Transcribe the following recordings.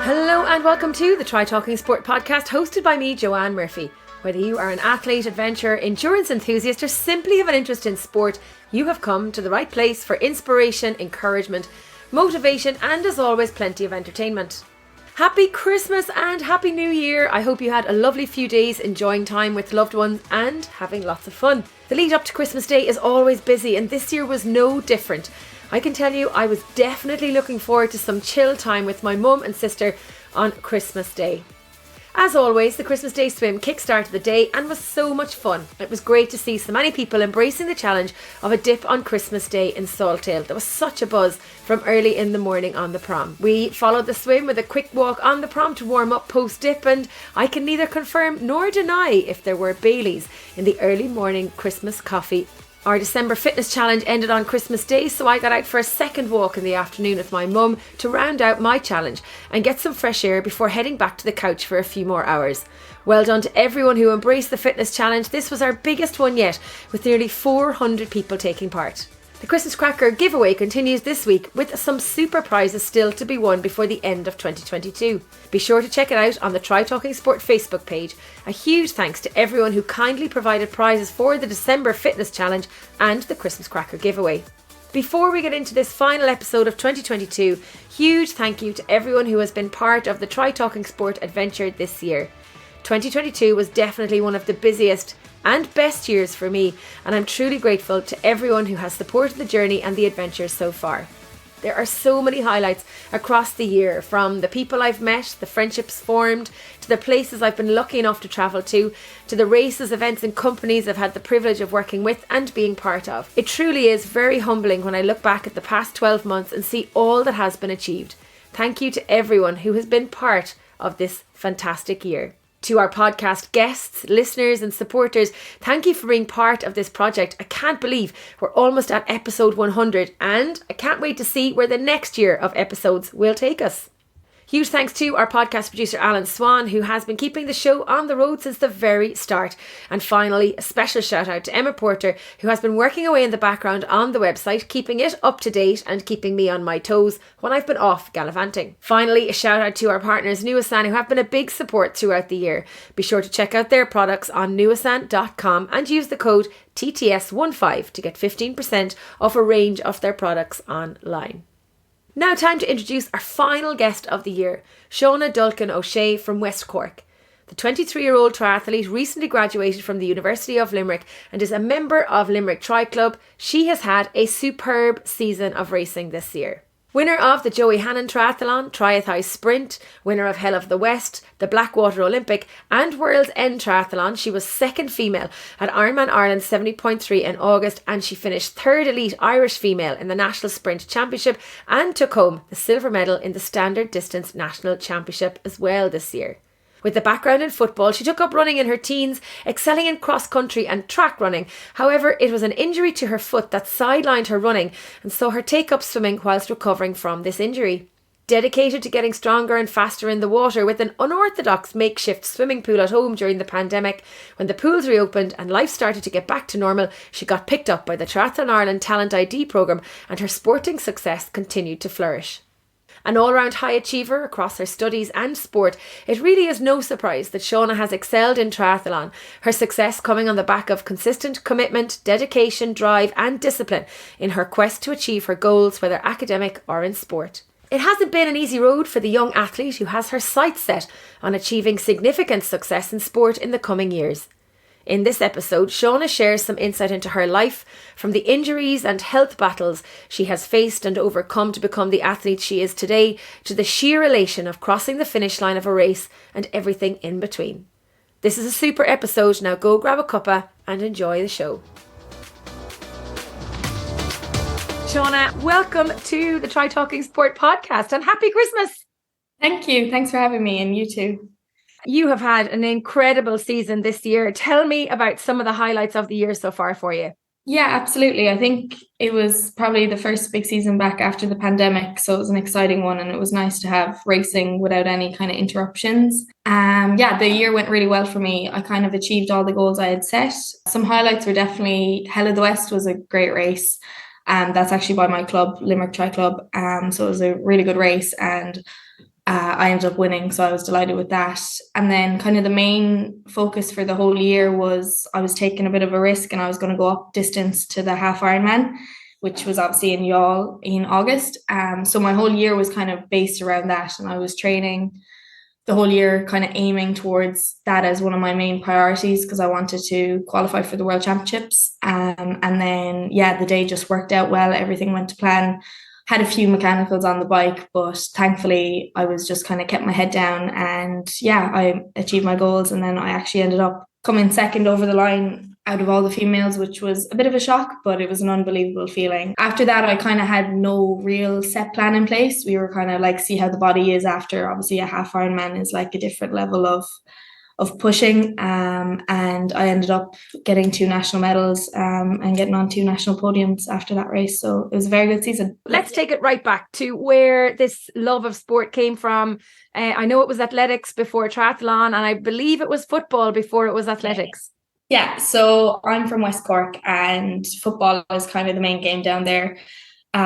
Hello and welcome to the Try Talking Sport podcast, hosted by me, Joanne Murphy. Whether you are an athlete, adventurer, endurance enthusiast, or simply have an interest in sport, you have come to the right place for inspiration, encouragement, motivation, and as always, plenty of entertainment. Happy Christmas and Happy New Year. I hope you had a lovely few days enjoying time with loved ones and having lots of fun. The lead up to Christmas Day is always busy, and this year was no different. I can tell you I was definitely looking forward to some chill time with my mum and sister on Christmas Day. As always, the Christmas Day swim kick-started the day and was so much fun. It was great to see so many people embracing the challenge of a dip on Christmas Day in Saltail. There was such a buzz from early in the morning on the prom. We followed the swim with a quick walk on the prom to warm up post-dip, and I can neither confirm nor deny if there were Baileys in the early morning Christmas coffee. Our December fitness challenge ended on Christmas Day, so I got out for a second walk in the afternoon with my mum to round out my challenge and get some fresh air before heading back to the couch for a few more hours. Well done to everyone who embraced the fitness challenge. This was our biggest one yet, with nearly 400 people taking part. The Christmas Cracker giveaway continues this week with some super prizes still to be won before the end of 2022. Be sure to check it out on the Try Talking Sport Facebook page. A huge thanks to everyone who kindly provided prizes for the December Fitness Challenge and the Christmas Cracker giveaway. Before we get into this final episode of 2022, huge thank you to everyone who has been part of the Try Talking Sport adventure this year. 2022 was definitely one of the busiest and best years for me, and I'm truly grateful to everyone who has supported the journey and the adventure so far. There are so many highlights across the year, from the people I've met, the friendships formed, to the places I've been lucky enough to travel to the races, events and companies I've had the privilege of working with and being part of. It truly is very humbling when I look back at the past 12 months and see all that has been achieved. Thank you to everyone who has been part of this fantastic year. To our podcast guests, listeners and supporters, thank you for being part of this project. I can't believe we're almost at episode 100, and I can't wait to see where the next year of episodes will take us. Huge thanks to our podcast producer Alan Swan, who has been keeping the show on the road since the very start. And finally, a special shout out to Emma Porter, who has been working away in the background on the website, keeping it up to date and keeping me on my toes when I've been off gallivanting. Finally, a shout out to our partners Nuasan, who have been a big support throughout the year. Be sure to check out their products on nuasan.com and use the code TTS15 to get 15% off a range of their products online. Now time to introduce our final guest of the year, Shauna Doellken O'Shea from West Cork. The 23-year-old triathlete recently graduated from the University of Limerick and is a member of Limerick Triathlon Club. She has had a superb season of racing this year. Winner of the Joey Hannon Triathlon, Triathlete Sprint, winner of Hell of the West, the Blackwater Olympic and World's End Triathlon, she was second female at Ironman Ireland 70.3 in August, and she finished third elite Irish female in the National Sprint Championship and took home the silver medal in the Standard Distance National Championship as well this year. With a background in football, she took up running in her teens, excelling in cross-country and track running. However, it was an injury to her foot that sidelined her running and saw her take up swimming whilst recovering from this injury. Dedicated to getting stronger and faster in the water with an unorthodox makeshift swimming pool at home during the pandemic, when the pools reopened and life started to get back to normal, she got picked up by the Triathlon Ireland Talent ID programme, and her sporting success continued to flourish. An all-round high achiever across her studies and sport, it really is no surprise that Shauna has excelled in triathlon, her success coming on the back of consistent commitment, dedication, drive and discipline in her quest to achieve her goals, whether academic or in sport. It hasn't been an easy road for the young athlete who has her sights set on achieving significant success in sport in the coming years. In this episode, Shauna shares some insight into her life, from the injuries and health battles she has faced and overcome to become the athlete she is today, to the sheer elation of crossing the finish line of a race and everything in between. This is a super episode. Now go grab a cuppa and enjoy the show. Shauna, welcome to the Try Talking Sport podcast and happy Christmas. Thank you. Thanks for having me, and you too. You have had an incredible season this year. Tell me about some of the highlights of the year so far for you. Yeah, absolutely. I think it was probably the first big season back after the pandemic, so it was an exciting one, and it was nice to have racing without any kind of interruptions. The year went really well for me. I kind of achieved all the goals I had set. Some highlights were definitely Hell of the West was a great race. That's actually by my club, Limerick Triathlon Club. So it was a really good race, and I ended up winning, so I was delighted with that. And then kind of the main focus for the whole year was I was taking a bit of a risk and I was going to go up distance to the half Ironman, which was obviously in Youghal in August. So my whole year was kind of based around that, and I was training the whole year kind of aiming towards that as one of my main priorities because I wanted to qualify for the World Championships. And then, the day just worked out well. Everything went to plan. Had a few mechanicals on the bike, but thankfully I was just kind of kept my head down and I achieved my goals. And then I actually ended up coming second over the line out of all the females, which was a bit of a shock, but it was an unbelievable feeling. After that, I kind of had no real set plan in place. We were kind of like, see how the body is after. Obviously a half Ironman is like a different level of pushing, and I ended up getting 2 national medals and getting on 2 national podiums after that race. So it was a very good season. Let's take it right back to where this love of sport came from. I know it was athletics before triathlon, and I believe it was football before it was athletics. Yeah, so I'm from West Cork and football is kind of the main game down there.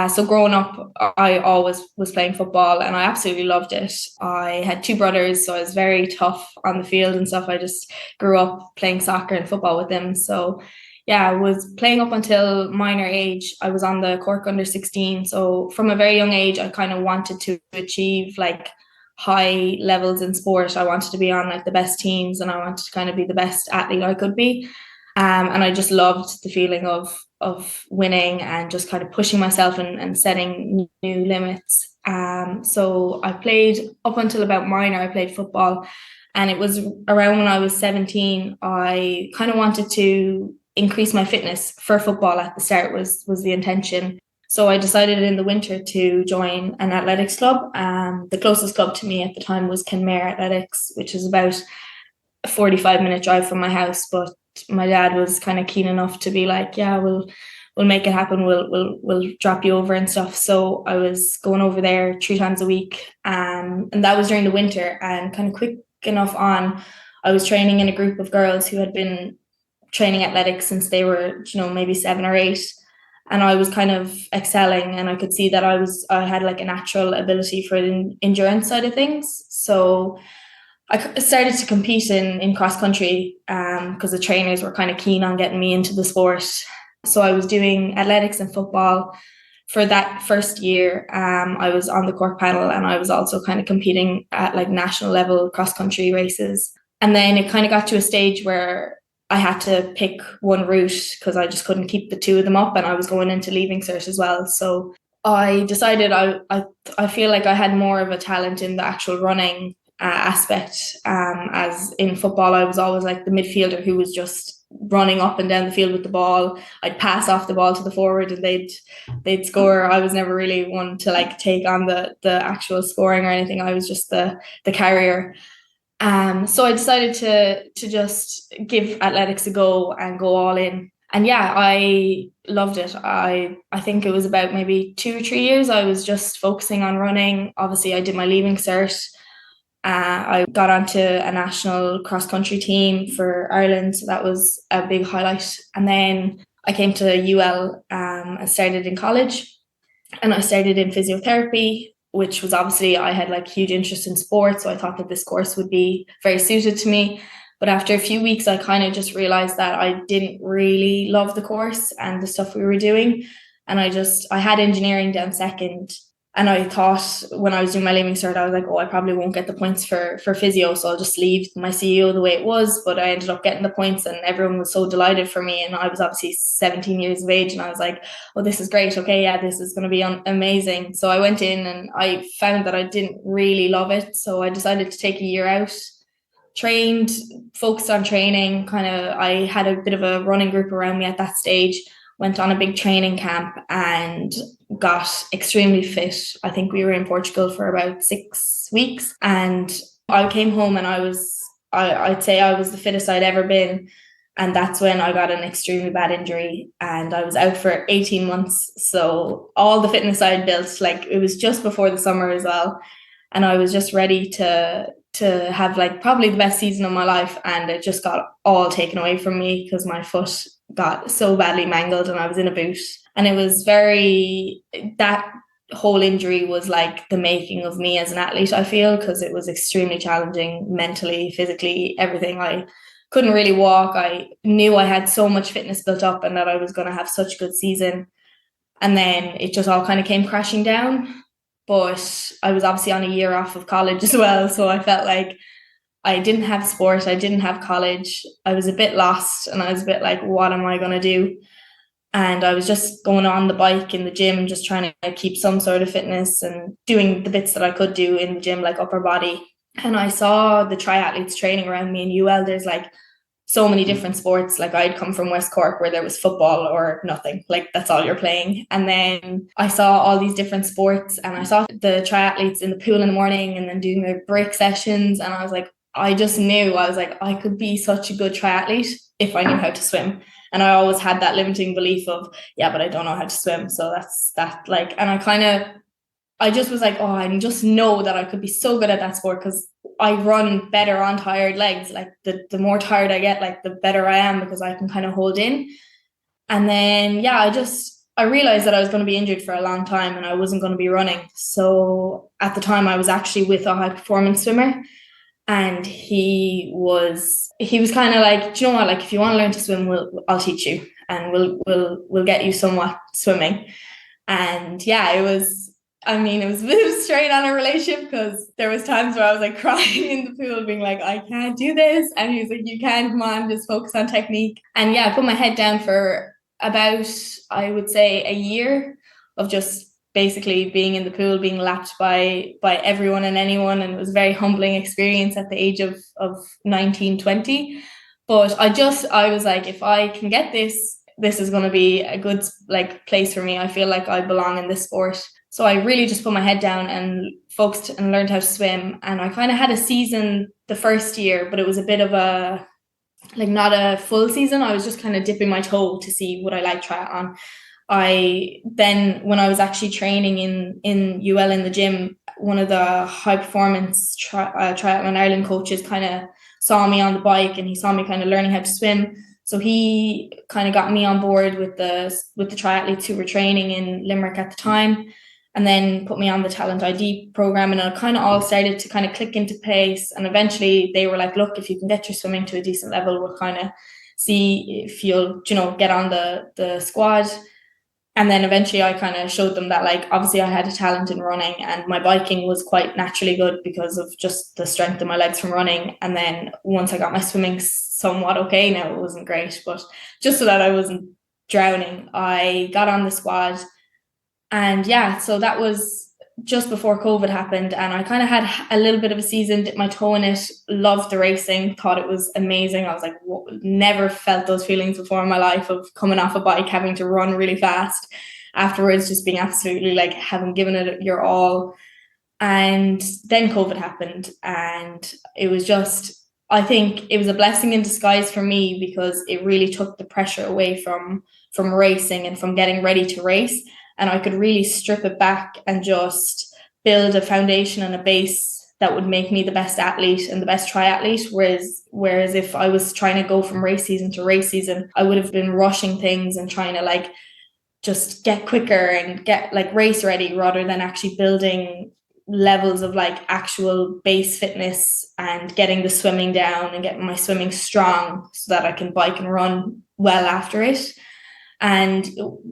So growing up, I always was playing football and I absolutely loved it. I had 2 brothers, so I was very tough on the field and stuff. I just grew up playing soccer and football with them. So I was playing up until minor age. I was on the Cork under 16. So from a very young age, I kind of wanted to achieve like high levels in sport. I wanted to be on like the best teams and I wanted to kind of be the best athlete I could be. And I just loved the feeling of winning and just kind of pushing myself and setting new limits. So I played up until about minor, I played football. And it was around when I was 17, I kind of wanted to increase my fitness for football at the start was the intention. So I decided in the winter to join an athletics club. The closest club to me at the time was Kenmare Athletics, which is about a 45-minute drive from my house. But my dad was kind of keen enough to be like, we'll make it happen. We'll drop you over and stuff. So I was going over there 3 times a week. And that was during the winter, and kind of quick enough on, I was training in a group of girls who had been training athletics since they were, maybe 7 or 8. And I was kind of excelling, and I could see that I had like a natural ability for the endurance side of things. So I started to compete in cross country because the trainers were kind of keen on getting me into the sport. So I was doing athletics and football for that first year. I was on the Cork panel, and I was also kind of competing at like national level cross country races. And then it kind of got to a stage where I had to pick one route because I just couldn't keep the 2 of them up, and I was going into leaving cert as well. So I decided I feel like I had more of a talent in the actual running aspect. As in football, I was always like the midfielder who was just running up and down the field with the ball. I'd pass off the ball to the forward and they'd score. I was never really one to like take on the actual scoring or anything. I was just the carrier. So I decided to just give athletics a go and go all in. And I loved it. I think it was about maybe 2 or 3 years I was just focusing on running. Obviously, I did my leaving cert. I got onto a national cross-country team for Ireland, so that was a big highlight. And then I came to UL and started in college. And I started in physiotherapy, which was obviously, I had like huge interest in sports, so I thought that this course would be very suited to me. But after a few weeks, I kind of just realised that I didn't really love the course and the stuff we were doing. And I had engineering down second. And I thought when I was doing my leaving cert, I was like, I probably won't get the points for physio, so I'll just leave my CEO the way it was. But I ended up getting the points and everyone was so delighted for me. And I was obviously 17 years of age and I was like, this is great. Okay, this is going to be amazing. So I went in and I found that I didn't really love it. So I decided to take a year out, trained, focused on training. I had a bit of a running group around me at that stage. Went on a big training camp and got extremely fit. I think we were in Portugal for about 6 weeks, and I came home and I'd say I was the fittest I'd ever been. And that's when I got an extremely bad injury and I was out for 18 months. So all the fitness I'd built, like it was just before the summer as well. And I was just ready to have like probably the best season of my life. And it just got all taken away from me because my foot got so badly mangled and I was in a boot. And it was that whole injury was like the making of me as an athlete, I feel, because it was extremely challenging mentally, physically, everything. I couldn't really walk. I knew I had so much fitness built up and that I was going to have such a good season. And then it just all kind of came crashing down. But I was obviously on a year off of college as well. So I felt like I didn't have sport. I didn't have college. I was a bit lost and I was a bit like, what am I going to do? And I was just going on the bike in the gym, just trying to keep some sort of fitness and doing the bits that I could do in the gym, like upper body. And I saw the triathletes training around me in UL. There's like so many different sports. Like I'd come from West Cork where there was football or nothing. Like that's all you're playing. And then I saw all these different sports and I saw the triathletes in the pool in the morning and then doing their break sessions. And I was like, I just knew, I was like, I could be such a good triathlete if I knew how to swim. And I always had that limiting belief of, yeah, but I don't know how to swim. So that's that, like, and I just was like, oh, I just know that I could be so good at that sport because I run better on tired legs. Like the more tired I get, like the better I am because I can kind of hold in. And then, yeah, I realized that I was going to be injured for a long time and I wasn't going to be running. So at the time I was actually with a high performance swimmer. And he was kind of like, do you know what? Like, if you want to learn to swim, I'll teach you, and we'll get you somewhat swimming. And yeah, it was a bit straight on a relationship because there was times where I was like crying in the pool, being like, I can't do this, and he was like, you can, come on, just focus on technique. And yeah, I put my head down for about, I would say, a year of just basically being in the pool, being lapped by everyone and anyone. And it was a very humbling experience at the age of 19, 20. But I was like, if I can get this is going to be a good like place for me. I feel like I belong in this sport. So I really just put my head down and focused and learned how to swim. And I kind of had a season the first year, but it was a bit of a, like, not a full season. I was just kind of dipping my toe to see would I like triathlon. When I was actually training in UL in the gym, one of the high performance triathlon Ireland coaches kind of saw me on the bike and he saw me kind of learning how to swim. So he kind of got me on board with the triathletes who were training in Limerick at the time, and then put me on the Talent ID program, and it kind of all started to kind of click into place. And eventually they were like, look, if you can get your swimming to a decent level, we'll kind of see if you'll, get on the squad. And then eventually I kind of showed them that, like, obviously I had a talent in running and my biking was quite naturally good because of just the strength of my legs from running. And then once I got my swimming somewhat okay, now it wasn't great, but just so that I wasn't drowning, I got on the squad. And yeah, so that was just before COVID happened, and I kind of had a little bit of a season, dipped my toe in it, loved the racing, thought it was amazing. I was like, never felt those feelings before in my life of coming off a bike, having to run really fast, afterwards just being absolutely like having given it your all. And then COVID happened, and it was just, I think it was a blessing in disguise for me because it really took the pressure away from racing and from getting ready to race. And I could really strip it back and just build a foundation and a base that would make me the best athlete and the best triathlete. Whereas if I was trying to go from race season to race season, I would have been rushing things and trying to like just get quicker and get like race ready rather than actually building levels of like actual base fitness and getting the swimming down and getting my swimming strong so that I can bike and run well after it. And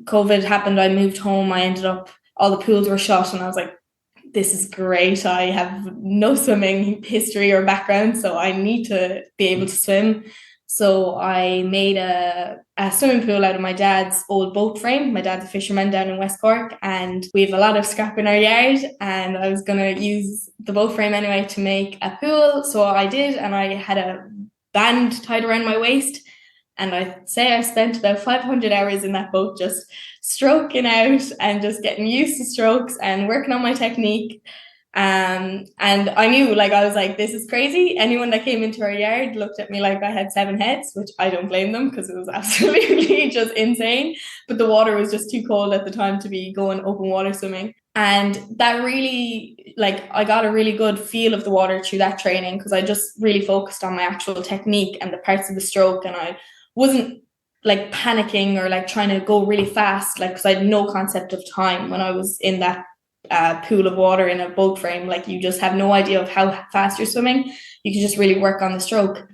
COVID happened, I moved home, I ended up, all the pools were shut, and I was like, this is great. I have no swimming history or background, so I need to be able to swim. So I made a swimming pool out of my dad's old boat frame. My dad's a fisherman down in West Cork, and we have a lot of scrap in our yard, and I was going to use the boat frame anyway to make a pool. So I did, and I had a band tied around my waist. And I'd say I spent about 500 hours in that boat just stroking out and just getting used to strokes and working on my technique. And I knew, like, I was like, this is crazy. Anyone that came into our yard looked at me like I had 7 heads, which I don't blame them because it was absolutely just insane. But the water was just too cold at the time to be going open water swimming. And that really, like, I got a really good feel of the water through that training because I just really focused on my actual technique and the parts of the stroke, and I wasn't like panicking or like trying to go really fast, like, because I had no concept of time when I was in that a pool of water in a boat frame. Like you just have no idea of how fast you're swimming. You can just really work on the stroke.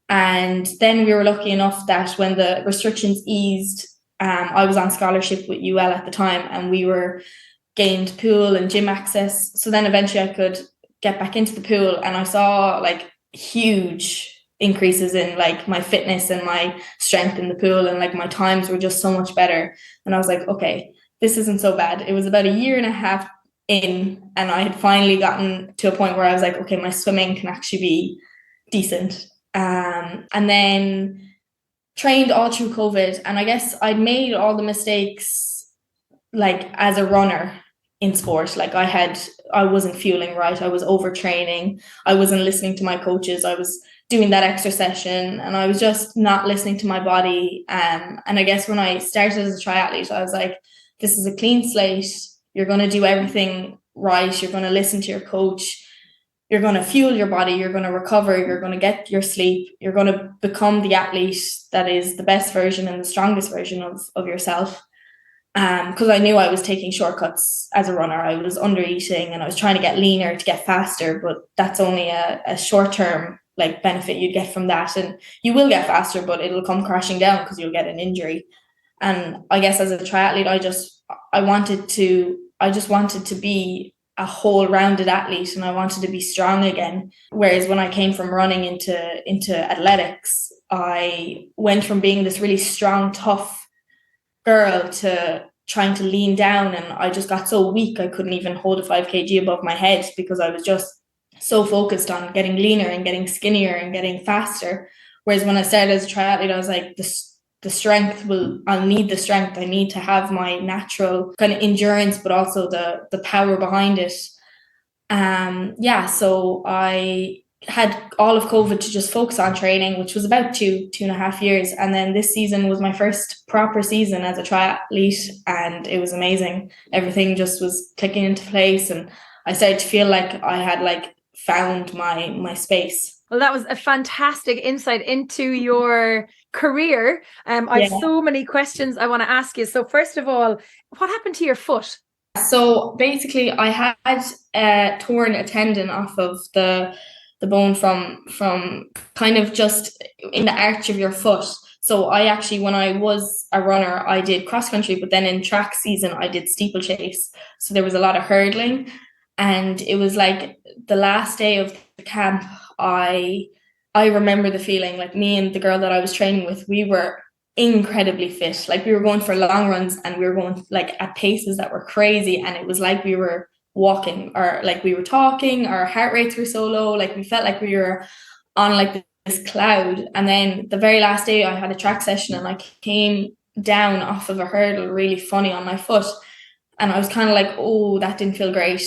And then we were lucky enough that when the restrictions eased, I was on scholarship with UL at the time, and we were gained pool and gym access. So then eventually I could get back into the pool, and I saw like huge increases in like my fitness and my strength in the pool, and like my times were just so much better. And I was like, okay, this isn't so bad. It was about a year and a half in, and I had finally gotten to a point where I was like, okay, my swimming can actually be decent. And then trained all through COVID, and I guess I'd made all the mistakes like as a runner in sport. Like I wasn't fueling right, I was overtraining, I wasn't listening to my coaches, I was doing that extra session and I was just not listening to my body. And I guess when I started as a triathlete, I was like, this is a clean slate, you're going to do everything right, you're going to listen to your coach, you're going to fuel your body, you're going to recover, you're going to get your sleep, you're going to become the athlete that is the best version and the strongest version of yourself. Because I knew I was taking shortcuts as a runner. I was under eating and I was trying to get leaner to get faster, but that's only a short-term like benefit you'd get from that. And you will get faster, but it'll come crashing down because you'll get an injury. And I guess as a triathlete, I just wanted to be a whole rounded athlete, and I wanted to be strong again. Whereas when I came from running into athletics, I went from being this really strong, tough girl to trying to lean down, and I just got so weak I couldn't even hold a 5 kg above my head because I was just so focused on getting leaner and getting skinnier and getting faster. Whereas when I started as a triathlete, I was like, I'll need the strength. I need to have my natural kind of endurance, but also the power behind it. So I had all of COVID to just focus on training, which was about 2.5 years. And then this season was my first proper season as a triathlete, and it was amazing. Everything just was clicking into place, and I started to feel like I had like found my space. Well, that was a fantastic insight into your career. I have so many questions I want to ask you. So first of all, what happened to your foot? So basically I had torn a tendon off of the bone from kind of just in the arch of your foot. So I actually, when I was a runner, I did cross country, but then in track season, I did steeplechase. So there was a lot of hurdling, and it was like the last day of the camp, I remember the feeling, like me and the girl that I was training with, we were incredibly fit. Like we were going for long runs and we were going like at paces that were crazy, and it was like we were walking, or like we were talking, our heart rates were so low, like we felt like we were on like this cloud. And then the very last day I had a track session and I came down off of a hurdle really funny on my foot, and I was kind of like, oh, that didn't feel great.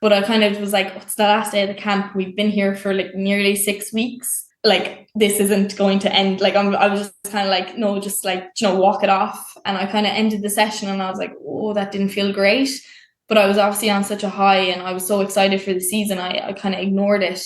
But I kind of was like, it's the last day of the camp, we've been here for like nearly 6 weeks, like this isn't going to end. Like I was just kind of like, no, just like, walk it off. And I kind of ended the session and I was like, oh, that didn't feel great. But I was obviously on such a high and I was so excited for the season, I kind of ignored it.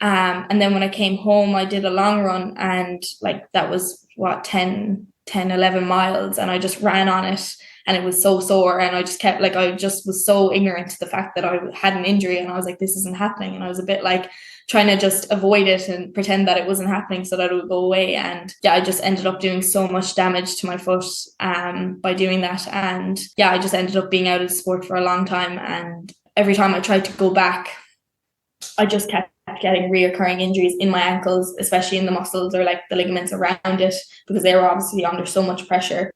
And then when I came home, I did a long run, and like that was 11 miles, and I just ran on it, and it was so sore, and I just kept like, I just was so ignorant to the fact that I had an injury, and I was like, this isn't happening. And I was a bit like trying to just avoid it and pretend that it wasn't happening so that it would go away. And I just ended up doing so much damage to my foot by doing that. And I just ended up being out of the sport for a long time. And every time I tried to go back, I just kept getting reoccurring injuries in my ankles, especially in the muscles or like the ligaments around it, because they were obviously under so much pressure.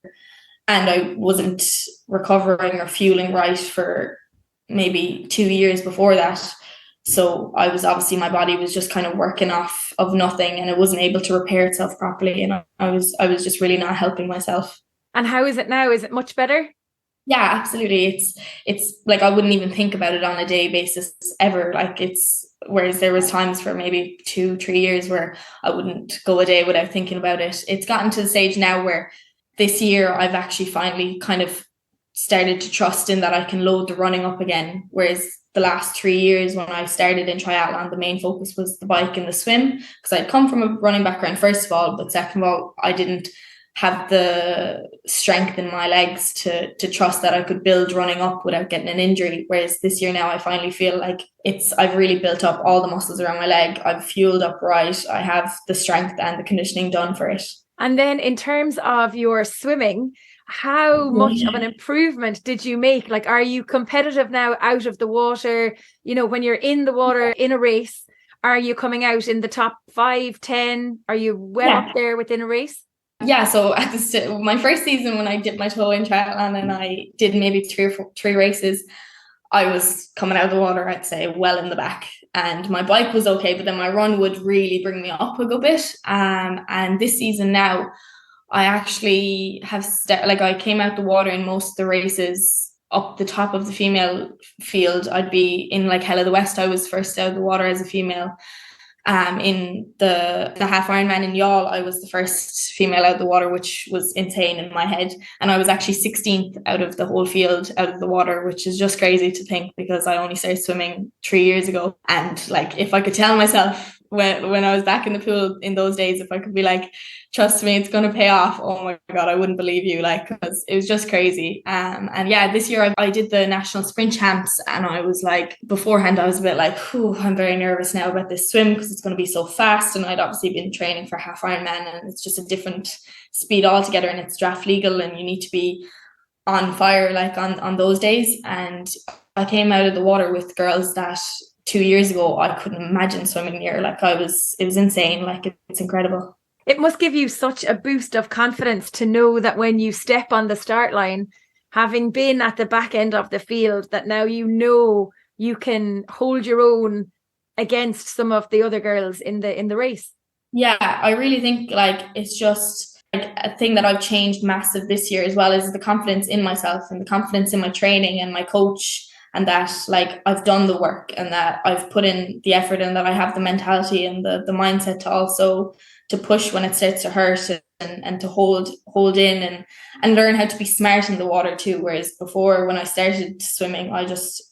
And I wasn't recovering or fueling right for maybe 2 years before that. So I was obviously, my body was just kind of working off of nothing, and it wasn't able to repair itself properly. And I was just really not helping myself. And how is it now? Is it much better? Yeah, absolutely. It's like, I wouldn't even think about it on a day basis ever. Like whereas there was times for maybe 2-3 years where I wouldn't go a day without thinking about it. It's gotten to the stage now where this year I've actually finally kind of started to trust in that I can load the running up again. Whereas the last 3 years when I started in triathlon, the main focus was the bike and the swim, because I'd come from a running background, first of all, but second of all, I didn't have the strength in my legs to trust that I could build running up without getting an injury. Whereas this year now I finally feel like I've really built up all the muscles around my leg. I've fueled up right. I have the strength and the conditioning done for it. And then in terms of your swimming, how much of an improvement did you make? Like, are you competitive now out of the water? You know, when you're in the water in a race, are you coming out in the top 5, 10? Are you well up there within a race? Yeah, so at my first season when I dipped my toe in triathlon and I did maybe three races, I was coming out of the water, I'd say, well in the back. And my bike was okay, but then my run would really bring me up a good bit. And this season now, I actually have I came out the water in most of the races up the top of the female field. I'd be in like Hell of the West. I was first out of the water as a female. In the half Ironman in Youghal, I was the first female out of the water, which was insane in my head. And I was actually 16th out of the whole field out of the water, which is just crazy to think because I only started swimming 3 years ago. And like, if I could tell myself when I was back in the pool in those days, if I could be like, trust me, it's going to pay off. Oh my God, I wouldn't believe you. Like, because it was just crazy. And yeah, this year I did the national sprint champs and I was like, beforehand, I was a bit like, I'm very nervous now about this swim because it's going to be so fast. And I'd obviously been training for half Ironman and it's just a different speed altogether and it's draft legal and you need to be on fire like on those days. And I came out of the water with girls that 2 years ago I couldn't imagine swimming near. Like it was insane. Like it's incredible. It must give you such a boost of confidence to know that when you step on the start line, having been at the back end of the field, that now you know you can hold your own against some of the other girls in the race. Yeah, I really think like it's just like a thing that I've changed massive this year as well is the confidence in myself and the confidence in my training and my coach, and that like I've done the work and that I've put in the effort and that I have the mentality and the mindset to also to push when it starts to hurt and to hold in and learn how to be smart in the water too. Whereas before when I started swimming, I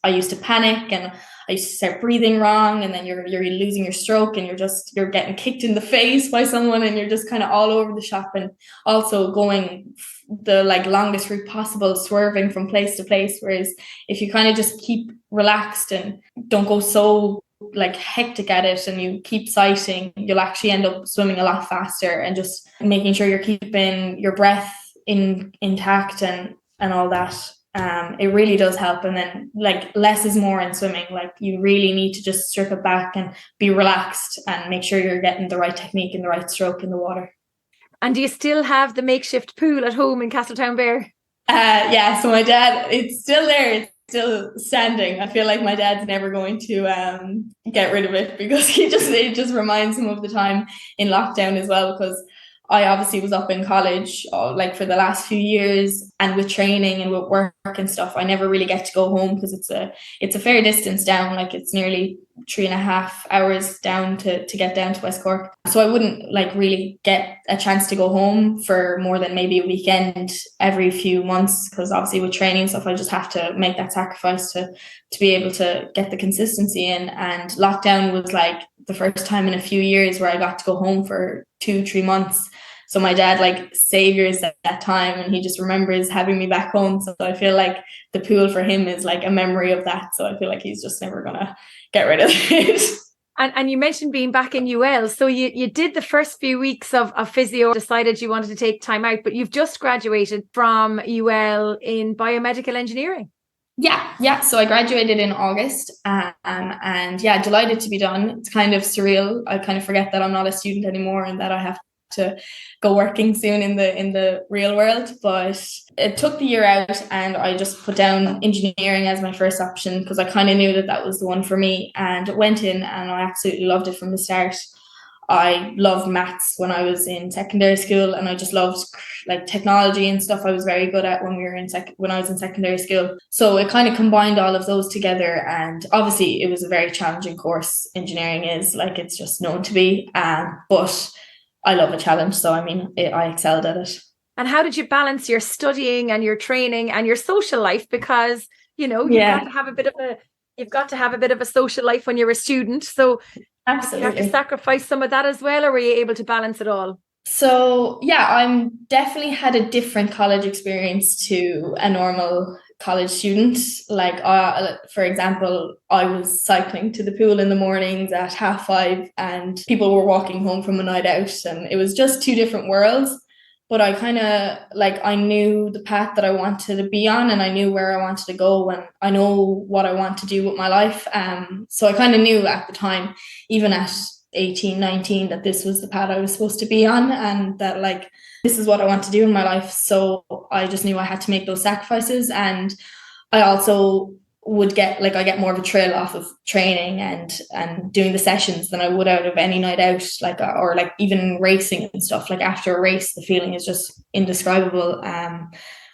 used to panic and I used to start breathing wrong and then you're losing your stroke and you're getting kicked in the face by someone and you're just kind of all over the shop and also going the like longest route possible, swerving from place to place. Whereas if you kind of just keep relaxed and don't go so like hectic at it and you keep sighting, you'll actually end up swimming a lot faster and just making sure you're keeping your breath intact and all that. It really does help. And then like less is more in swimming. Like you really need to just strip it back and be relaxed and make sure you're getting the right technique and the right stroke in the water. And do you still have the makeshift pool at home in Castletownbere? Yeah, so my dad, it's still there. It's still standing. I feel like my dad's never going to get rid of it because it just reminds him of the time in lockdown as well, because I obviously was up in college like for the last few years, and with training and with work and stuff, I never really get to go home because it's a fair distance down. Like it's nearly 3.5 hours down to get down to West Cork. So I wouldn't like really get a chance to go home for more than maybe a weekend every few months, because obviously with training and stuff, I just have to make that sacrifice to be able to get the consistency in. And lockdown was like the first time in a few years where I got to go home for 2-3 months. So my dad like saviors that time and he just remembers having me back home. So I feel like the pool for him is like a memory of that. So I feel like he's just never gonna get rid of it. And you mentioned being back in UL. So you did the first few weeks of physio, decided you wanted to take time out, but you've just graduated from UL in biomedical engineering. Yeah. So I graduated in August and yeah, delighted to be done. It's kind of surreal. I kind of forget that I'm not a student anymore and that I have to go working soon in the real world. But it took the year out and I just put down engineering as my first option because I kind of knew that was the one for me, and went in and I absolutely loved it from the start. I loved maths when I was in secondary school, and I just loved like technology and stuff I was very good at when I was in secondary school. So it kind of combined all of those together, and obviously it was a very challenging course. Engineering is, like, it's just known to be, but I love a challenge, so I mean I excelled at it. And how did you balance your studying and your training and your social life? Because you've got to have a bit of a social life when you're a student. So absolutely, you have to sacrifice some of that as well, or were you able to balance it all? So yeah, I'm definitely had a different college experience to a normal college student. Like, for example, I was cycling to the pool in the mornings at 5:30, and people were walking home from a night out, and it was just two different worlds. But I kind of like I knew the path that I wanted to be on, and I knew where I wanted to go, and I know what I want to do with my life. So I kind of knew at the time, even at 18, 19, that this was the path I was supposed to be on, and that like this is what I want to do in my life. So I just knew I had to make those sacrifices. And I also would get like I get more of a thrill off of training and doing the sessions than I would out of any night out, like or like even racing and stuff. Like after a race, the feeling is just indescribable.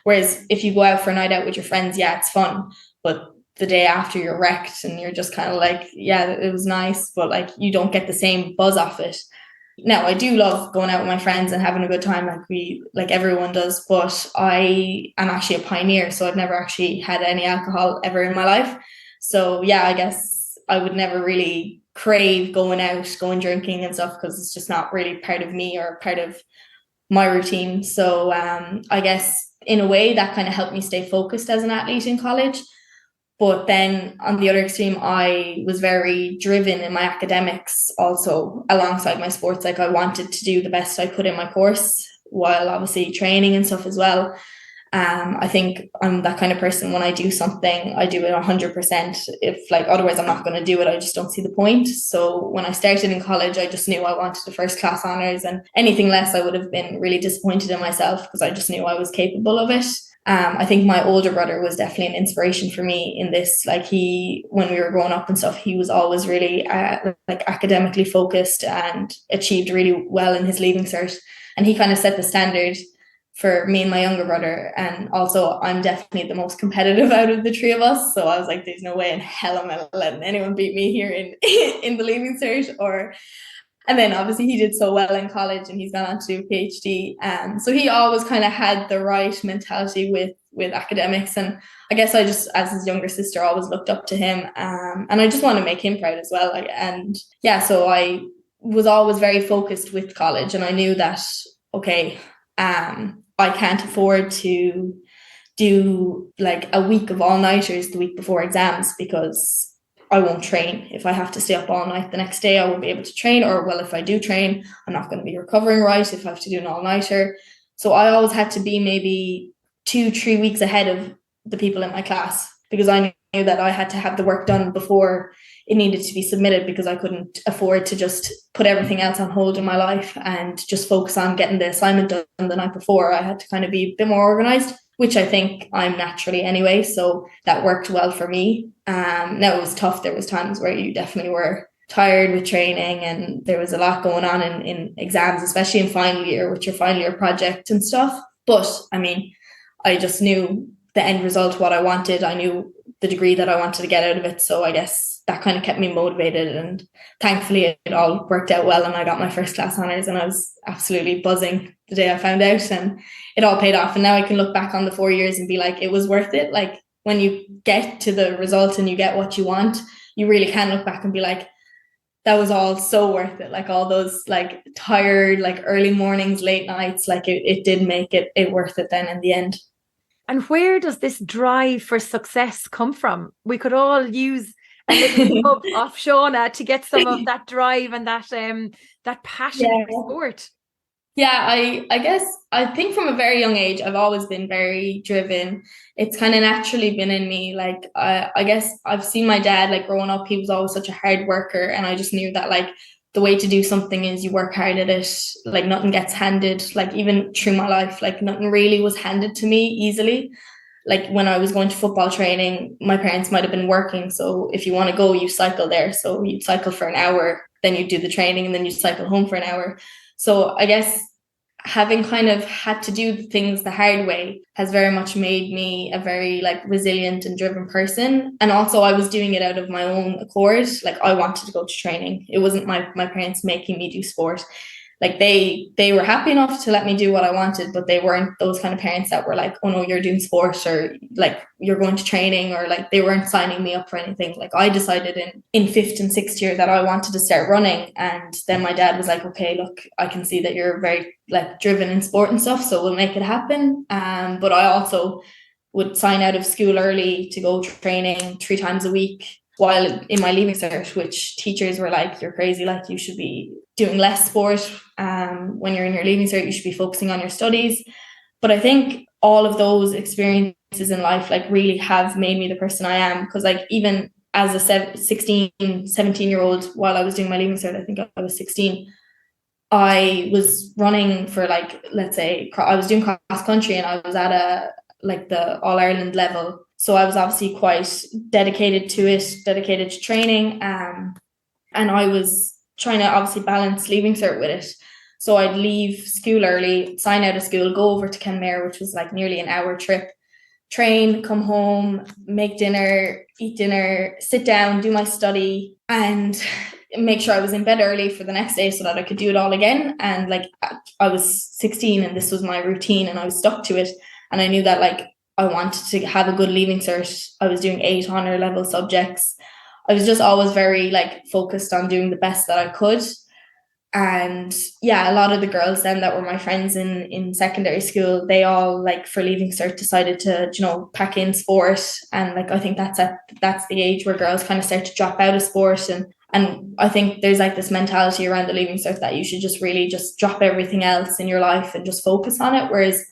Whereas if you go out for a night out with your friends, yeah, it's fun, but the day after you're wrecked and you're just kind of like, yeah, it was nice, but like you don't get the same buzz off it. Now, I do love going out with my friends and having a good time like everyone does, but I am actually a pioneer, so I've never actually had any alcohol ever in my life. So yeah, I guess I would never really crave going out, going drinking and stuff, because it's just not really part of me or part of my routine. So I guess in a way that kind of helped me stay focused as an athlete in college. But then on the other extreme, I was very driven in my academics also alongside my sports. Like I wanted to do the best I could in my course while obviously training and stuff as well. I think I'm that kind of person. When I do something, I do it 100%. If like otherwise I'm not going to do it, I just don't see the point. So when I started in college, I just knew I wanted the first class honours, and anything less I would have been really disappointed in myself, because I just knew I was capable of it. I think my older brother was definitely an inspiration for me in this. Like when we were growing up and stuff, he was always really like academically focused and achieved really well in his leaving cert. And he kind of set the standard for me and my younger brother. And also I'm definitely the most competitive out of the three of us. So I was like, there's no way in hell I'm letting anyone beat me here in, in the leaving cert. And then obviously he did so well in college and he's gone on to do a PhD. So he always kind of had the right mentality with academics. And I guess I just, as his younger sister, always looked up to him. And I just want to make him proud as well. And yeah, so I was always very focused with college, and I knew that, okay, I can't afford to do like a week of all-nighters the week before exams, because I won't train. If I have to stay up all night the next day, I won't be able to train. Or, well, if I do train, I'm not going to be recovering right if I have to do an all-nighter. So I always had to be maybe 2-3 weeks ahead of the people in my class, because I knew that I had to have the work done before it needed to be submitted, because I couldn't afford to just put everything else on hold in my life and just focus on getting the assignment done the night before. I had to kind of be a bit more organized, which I think I'm naturally anyway. So that worked well for me. Now it was tough. There was times where you definitely were tired with training, and there was a lot going on in exams, especially in final year with your final year project and stuff. But I mean, I just knew the end result, what I wanted. I knew the degree that I wanted to get out of it. So I guess that kind of kept me motivated, and thankfully it all worked out well, and I got my first class honours, and I was absolutely buzzing the day I found out, and it all paid off. And now I can look back on the 4 years and be like, it was worth it. Like when you get to the result and you get what you want, you really can look back and be like, that was all so worth it. Like all those like tired, like early mornings, late nights, like it did make it worth it then in the end. And where does this drive for success come from? We could all use a little hub off Shauna to get some of that drive and that passion for sport. Yeah, I guess I think from a very young age, I've always been very driven. It's kind of naturally been in me. Like I guess I've seen my dad, like growing up, he was always such a hard worker, and I just knew that like the way to do something is you work hard at it. Like nothing gets handed. Like even through my life, like nothing really was handed to me easily. Like when I was going to football training, my parents might have been working. So if you want to go, you cycle there. So you'd cycle for an hour, then you'd do the training, and then you'd cycle home for an hour. So I guess having kind of had to do things the hard way has very much made me a very like resilient and driven person. And also I was doing it out of my own accord. Like I wanted to go to training. It wasn't my parents making me do sport. like they were happy enough to let me do what I wanted, but they weren't those kind of parents that were like, oh no, you're doing sport, or like you're going to training, or like they weren't signing me up for anything. Like I decided in fifth and sixth year that I wanted to start running, and then my dad was like, okay, look, I can see that you're very like driven in sport and stuff, so we'll make it happen. But I also would sign out of school early to go training 3 times a week while in my leaving cert, which teachers were like, you're crazy, like you should be doing less sport. When you're in your leaving cert, you should be focusing on your studies. But I think all of those experiences in life like really have made me the person I am, because like even as a 16, 17-year-old, while I was doing my leaving cert, I think I was 16, I was running for like, let's say I was doing cross country, and I was at the All Ireland level. So I was obviously quite dedicated to training. And I was trying to obviously balance leaving cert with it. So I'd leave school early, sign out of school, go over to Kenmare, which was like nearly an hour trip, train, come home, make dinner, eat dinner, sit down, do my study, and make sure I was in bed early for the next day so that I could do it all again. And like I was 16 and this was my routine and I was stuck to it. And I knew that like I wanted to have a good leaving cert. I was doing 8 honour level subjects. I was just always very like focused on doing the best that I could. And yeah, a lot of the girls then that were my friends in secondary school, they all like for leaving cert decided to, you know, pack in sport. And like I think that's the age where girls kind of start to drop out of sport. And I think there's like this mentality around the leaving cert that you should just really just drop everything else in your life and just focus on it. Whereas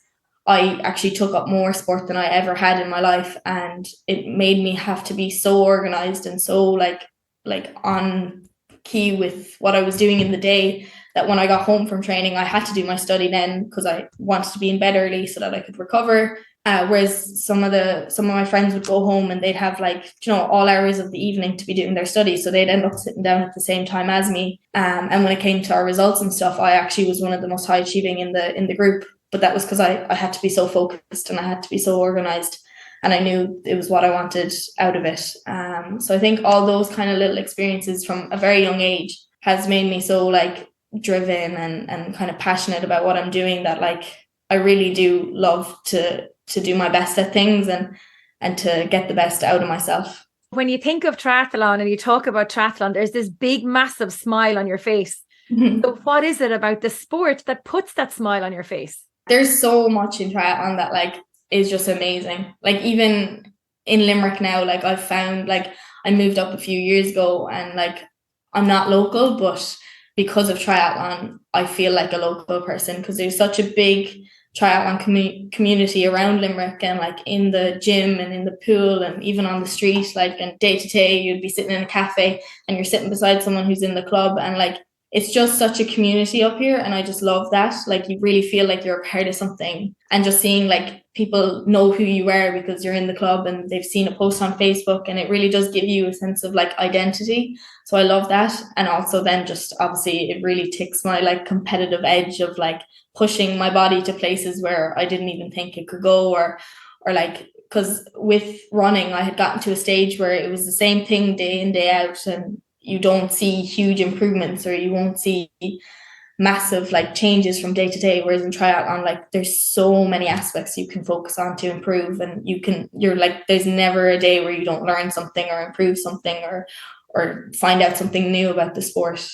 I actually took up more sport than I ever had in my life, and it made me have to be so organized and so like on key with what I was doing in the day, that when I got home from training, I had to do my study then because I wanted to be in bed early so that I could recover. Whereas some of my friends would go home and they'd have like, you know, all hours of the evening to be doing their study, so they'd end up sitting down at the same time as me. And when it came to our results and stuff, I actually was one of the most high achieving in the group. But that was because I had to be so focused and I had to be so organized, and I knew it was what I wanted out of it. So I think all those kind of little experiences from a very young age has made me so like driven and kind of passionate about what I'm doing, that like I really do love to do my best at things and to get the best out of myself. When you think of triathlon and you talk about triathlon, there's this big, massive smile on your face. Mm-hmm. So what is it about the sport that puts that smile on your face? There's so much in triathlon that like is just amazing. Like even in Limerick now, like I've found, like I moved up a few years ago and like I'm not local, but because of triathlon, I feel like a local person, because there's such a big triathlon community around Limerick, and like in the gym and in the pool and even on the street, like, and day to day you'd be sitting in a cafe and you're sitting beside someone who's in the club, and like it's just such a community up here, and I just love that. Like you really feel like you're a part of something, and just seeing like people know who you are because you're in the club and they've seen a post on Facebook, and it really does give you a sense of like identity. So I love that. And also then just obviously it really ticks my like competitive edge of like pushing my body to places where I didn't even think it could go, or like, because with running I had gotten to a stage where it was the same thing day in day out, and you don't see huge improvements, or you won't see massive like changes from day to day. Whereas in triathlon, like there's so many aspects you can focus on to improve, and you're like, there's never a day where you don't learn something or improve something or find out something new about the sport.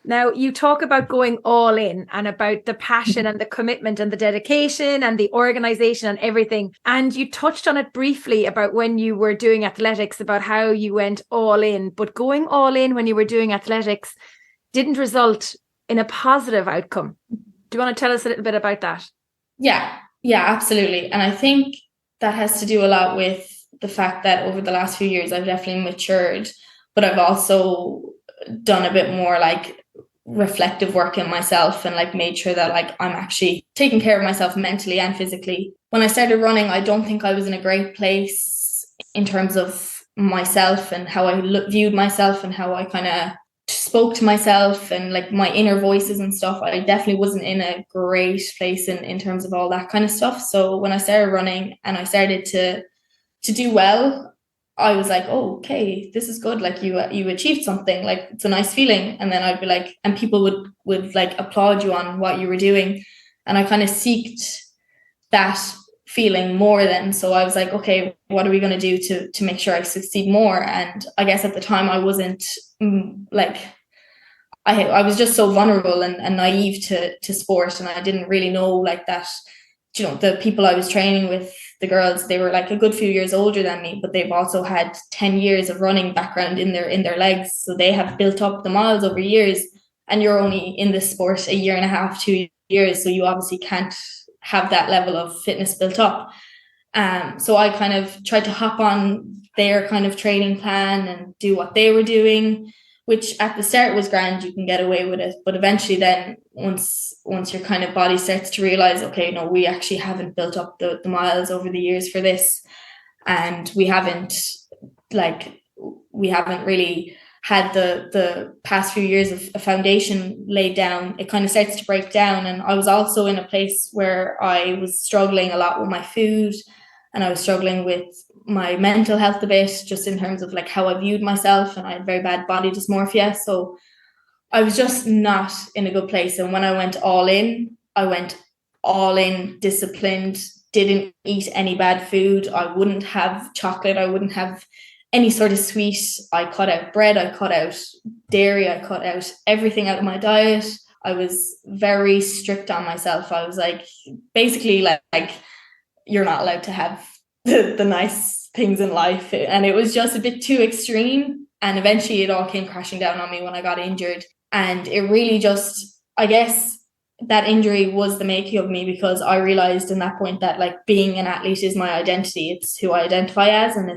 Now, you talk about going all in and about the passion and the commitment and the dedication and the organization and everything. And you touched on it briefly about when you were doing athletics, about how you went all in. But going all in when you were doing athletics didn't result in a positive outcome. Do you want to tell us a little bit about that? Yeah, absolutely. And I think that has to do a lot with the fact that over the last few years, I've definitely matured, but I've also done a bit more like reflective work in myself and like made sure that like I'm actually taking care of myself mentally and physically. When I started running, I don't think I was in a great place in terms of myself and how I viewed myself and how I kind of spoke to myself and like my inner voices and stuff. I definitely wasn't in a great place in terms of all that kind of stuff. So when I started running and I started to do well, I was like, oh, okay, this is good. Like you achieved something. Like it's a nice feeling. And then I'd be like, and people would like applaud you on what you were doing. And I kind of seeked that feeling more then. So I was like, okay, what are we going to do to make sure I succeed more? And I guess at the time I wasn't like, I was just so vulnerable and naive to sport, and I didn't really know like that, you know, the people I was training with, the girls, they were like a good few years older than me, but they've also had 10 years of running background in their legs. So they have built up the miles over years, and you're only in this sport a year and a half, 2 years. So you obviously can't have that level of fitness built up. So I kind of tried to hop on their kind of training plan and do what they were doing, which at the start was grand, you can get away with it. But eventually then once your kind of body starts to realize, okay, no, we actually haven't built up the miles over the years for this. And we haven't really had the past few years of a foundation laid down, it kind of starts to break down. And I was also in a place where I was struggling a lot with my food, and I was struggling with my mental health a bit, just in terms of like how I viewed myself, and I had very bad body dysmorphia. So I was just not in a good place. And when I went all in, disciplined, didn't eat any bad food. I wouldn't have chocolate. I wouldn't have any sort of sweet. I cut out bread. I cut out dairy. I cut out everything out of my diet. I was very strict on myself. I was like, basically like you're not allowed to have the nice things in life. And it was just a bit too extreme. And eventually it all came crashing down on me when I got injured. And it really just, I guess that injury was the making of me, because I realized in that point that like being an athlete is my identity. It's who I identify as, and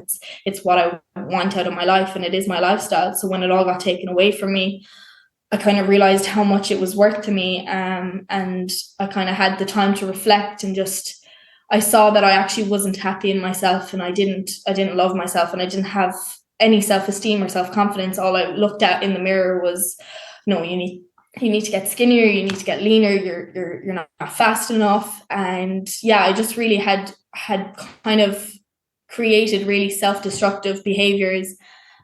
it's what I want out of my life, and it is my lifestyle. So when it all got taken away from me, I kind of realized how much it was worth to me. And I kind of had the time to reflect, and just, I saw that I actually wasn't happy in myself, and I didn't love myself, and I didn't have any self-esteem or self-confidence. All I looked at in the mirror was, no, you need to get skinnier, you need to get leaner, you're not fast enough. And yeah, I just really had kind of created really self-destructive behaviors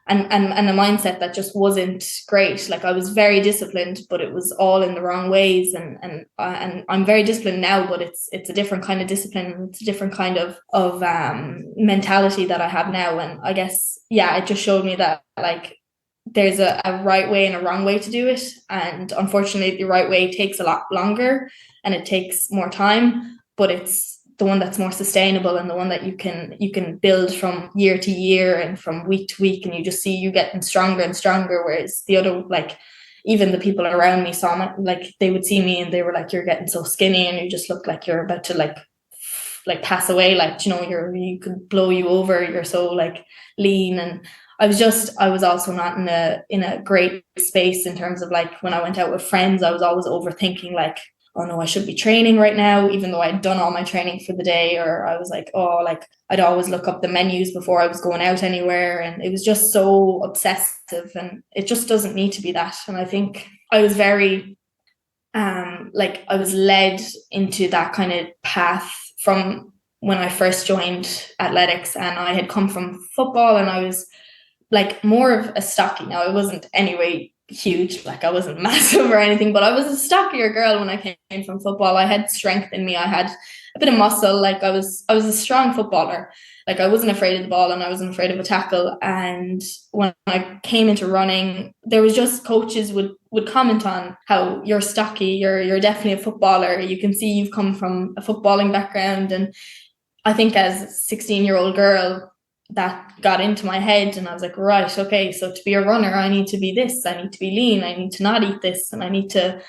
and a mindset that just wasn't great. Like I was very disciplined, but it was all in the wrong ways. And I'm very disciplined now, but it's a different kind of discipline. It's a different kind of mentality that I have now. And I guess, yeah, it just showed me that like there's a right way and a wrong way to do it. And unfortunately, the right way takes a lot longer and it takes more time, but it's the one that's more sustainable and the one that you can build from year to year and from week to week, and you just see you getting stronger and stronger. Whereas the other, like even the people around me saw me, like they would see me and they were like, you're getting so skinny and you just look like you're about to like pass away, like, you know, you could blow you over, you're so like lean. And I was also not in a great space in terms of like when I went out with friends, I was always overthinking like, oh no, I should be training right now, even though I'd done all my training for the day. Or I was like, oh, like I'd always look up the menus before I was going out anywhere. And it was just so obsessive, and it just doesn't need to be that. And I think I was very, I was led into that kind of path from when I first joined athletics, and I had come from football, and I was like more of a stocky. Now I wasn't anyway huge, like I wasn't massive or anything, but I was a stockier girl when I came from football. I had strength in me, I had a bit of muscle, like I was a strong footballer. Like I wasn't afraid of the ball and I wasn't afraid of a tackle. And when I came into running, there was just coaches would comment on how you're stocky, you're definitely a footballer, you can see you've come from a footballing background. And I think as a 16-year-old girl, that got into my head, and I was like, right, okay, so to be a runner, I need to be this, I need to be lean, I need to not eat this, and I need to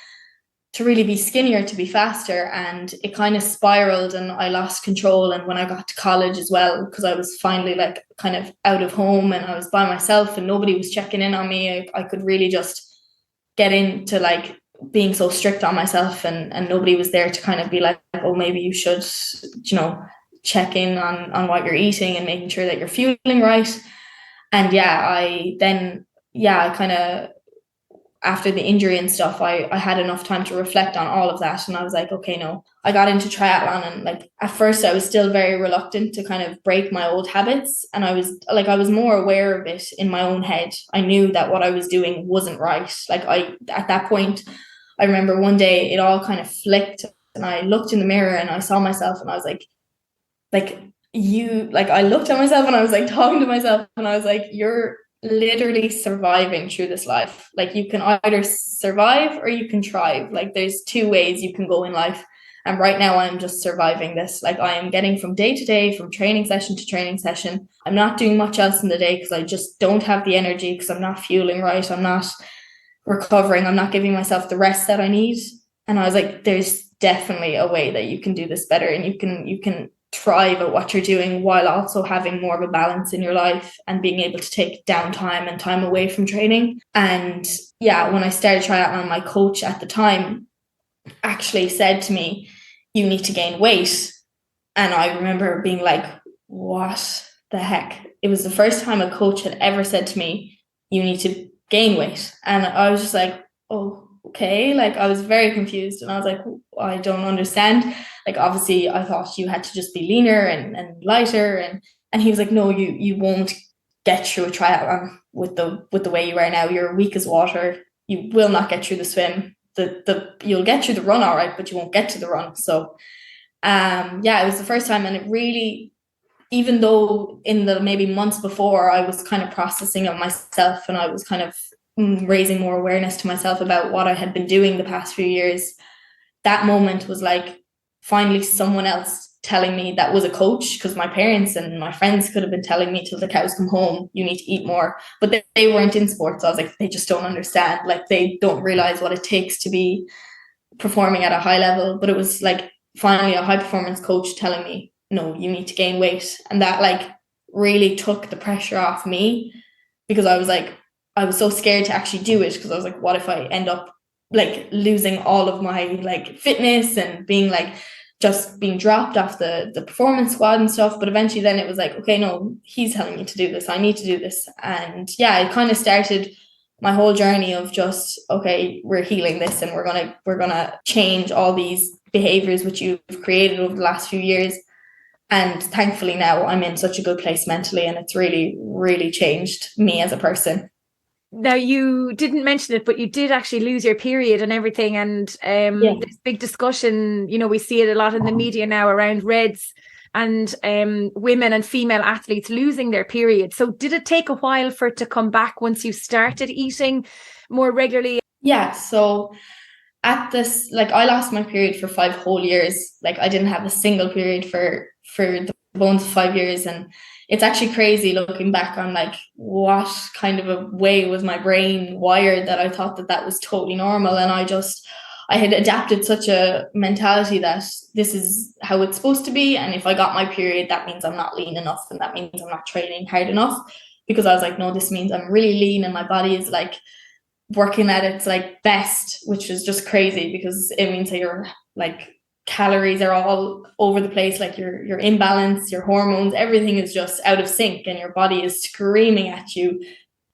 really be skinnier to be faster. And it kind of spiraled and I lost control. And when I got to college as well, because I was finally like kind of out of home and I was by myself and nobody was checking in on me, I could really just get into like being so strict on myself, and nobody was there to kind of be like, oh, maybe you should, you know, check in on what you're eating and making sure that you're fueling right. And I kind of after the injury and stuff, I had enough time to reflect on all of that. And I was like, okay, no, I got into triathlon, and like at first I was still very reluctant to kind of break my old habits. And I was more aware of it in my own head. I knew that what I was doing wasn't right. Like at that point, I remember one day it all kind of flicked, and I looked in the mirror and I saw myself, and I was like I looked at myself and I was like talking to myself, and I was like, you're literally surviving through this life. Like you can either survive or you can thrive. Like there's two ways you can go in life. And right now I'm just surviving this. Like I am getting from day to day, from training session to training session. I'm not doing much else in the day because I just don't have the energy, because I'm not fueling right. I'm not recovering. I'm not giving myself the rest that I need. And I was like, there's definitely a way that you can do this better, and you can thrive at what you're doing while also having more of a balance in your life and being able to take downtime and time away from training. And yeah, when I started triathlon, my coach at the time actually said to me, you need to gain weight. And I remember being like, what the heck? It was the first time a coach had ever said to me, you need to gain weight. And I was just like, oh, okay. Like I was very confused, and I was like, I don't understand. Like obviously I thought you had to just be leaner and lighter, and he was like, no, you won't get through a triathlon with the way you are now. You're weak as water. You will not get through the swim. You'll get through the run all right, but you won't get to the run. So it was the first time, and it really, even though in the maybe months before I was kind of processing it myself, and I was kind of raising more awareness to myself about what I had been doing the past few years, that moment was like finally someone else telling me, that was a coach, because my parents and my friends could have been telling me till the cows come home, you need to eat more, but they weren't in sports. So I was like, they just don't understand. Like they don't realize what it takes to be performing at a high level. But it was like finally a high performance coach telling me, no, you need to gain weight. And that like really took the pressure off me, because I was so scared to actually do it, because I was like, what if I end up like losing all of my like fitness and being like just being dropped off the performance squad and stuff. But eventually then it was like, okay, no, he's telling me to do this, I need to do this. And yeah, it kind of started my whole journey of just, okay, we're healing this, and we're gonna change all these behaviors which you've created over the last few years. And thankfully now I'm in such a good place mentally, and it's really, really changed me as a person. Now, you didn't mention it, but you did actually lose your period and everything. And this big discussion, we see it a lot in the media now around RED-S and women and female athletes losing their period. So did it take a while for it to come back once you started eating more regularly? Yeah. So at this, like I lost my period for 5 whole years. Like I didn't have a single period for the bones of 5 years. And it's actually crazy looking back on like what kind of a way was my brain wired that I thought that was totally normal. And I had adapted such a mentality that this is how it's supposed to be. And if I got my period, that means I'm not lean enough, and that means I'm not training hard enough, because I was like, no, this means I'm really lean and my body is like working at its like best, which is just crazy, because it means that you're like calories are all over the place, like your imbalance, your hormones, everything is just out of sync, and your body is screaming at you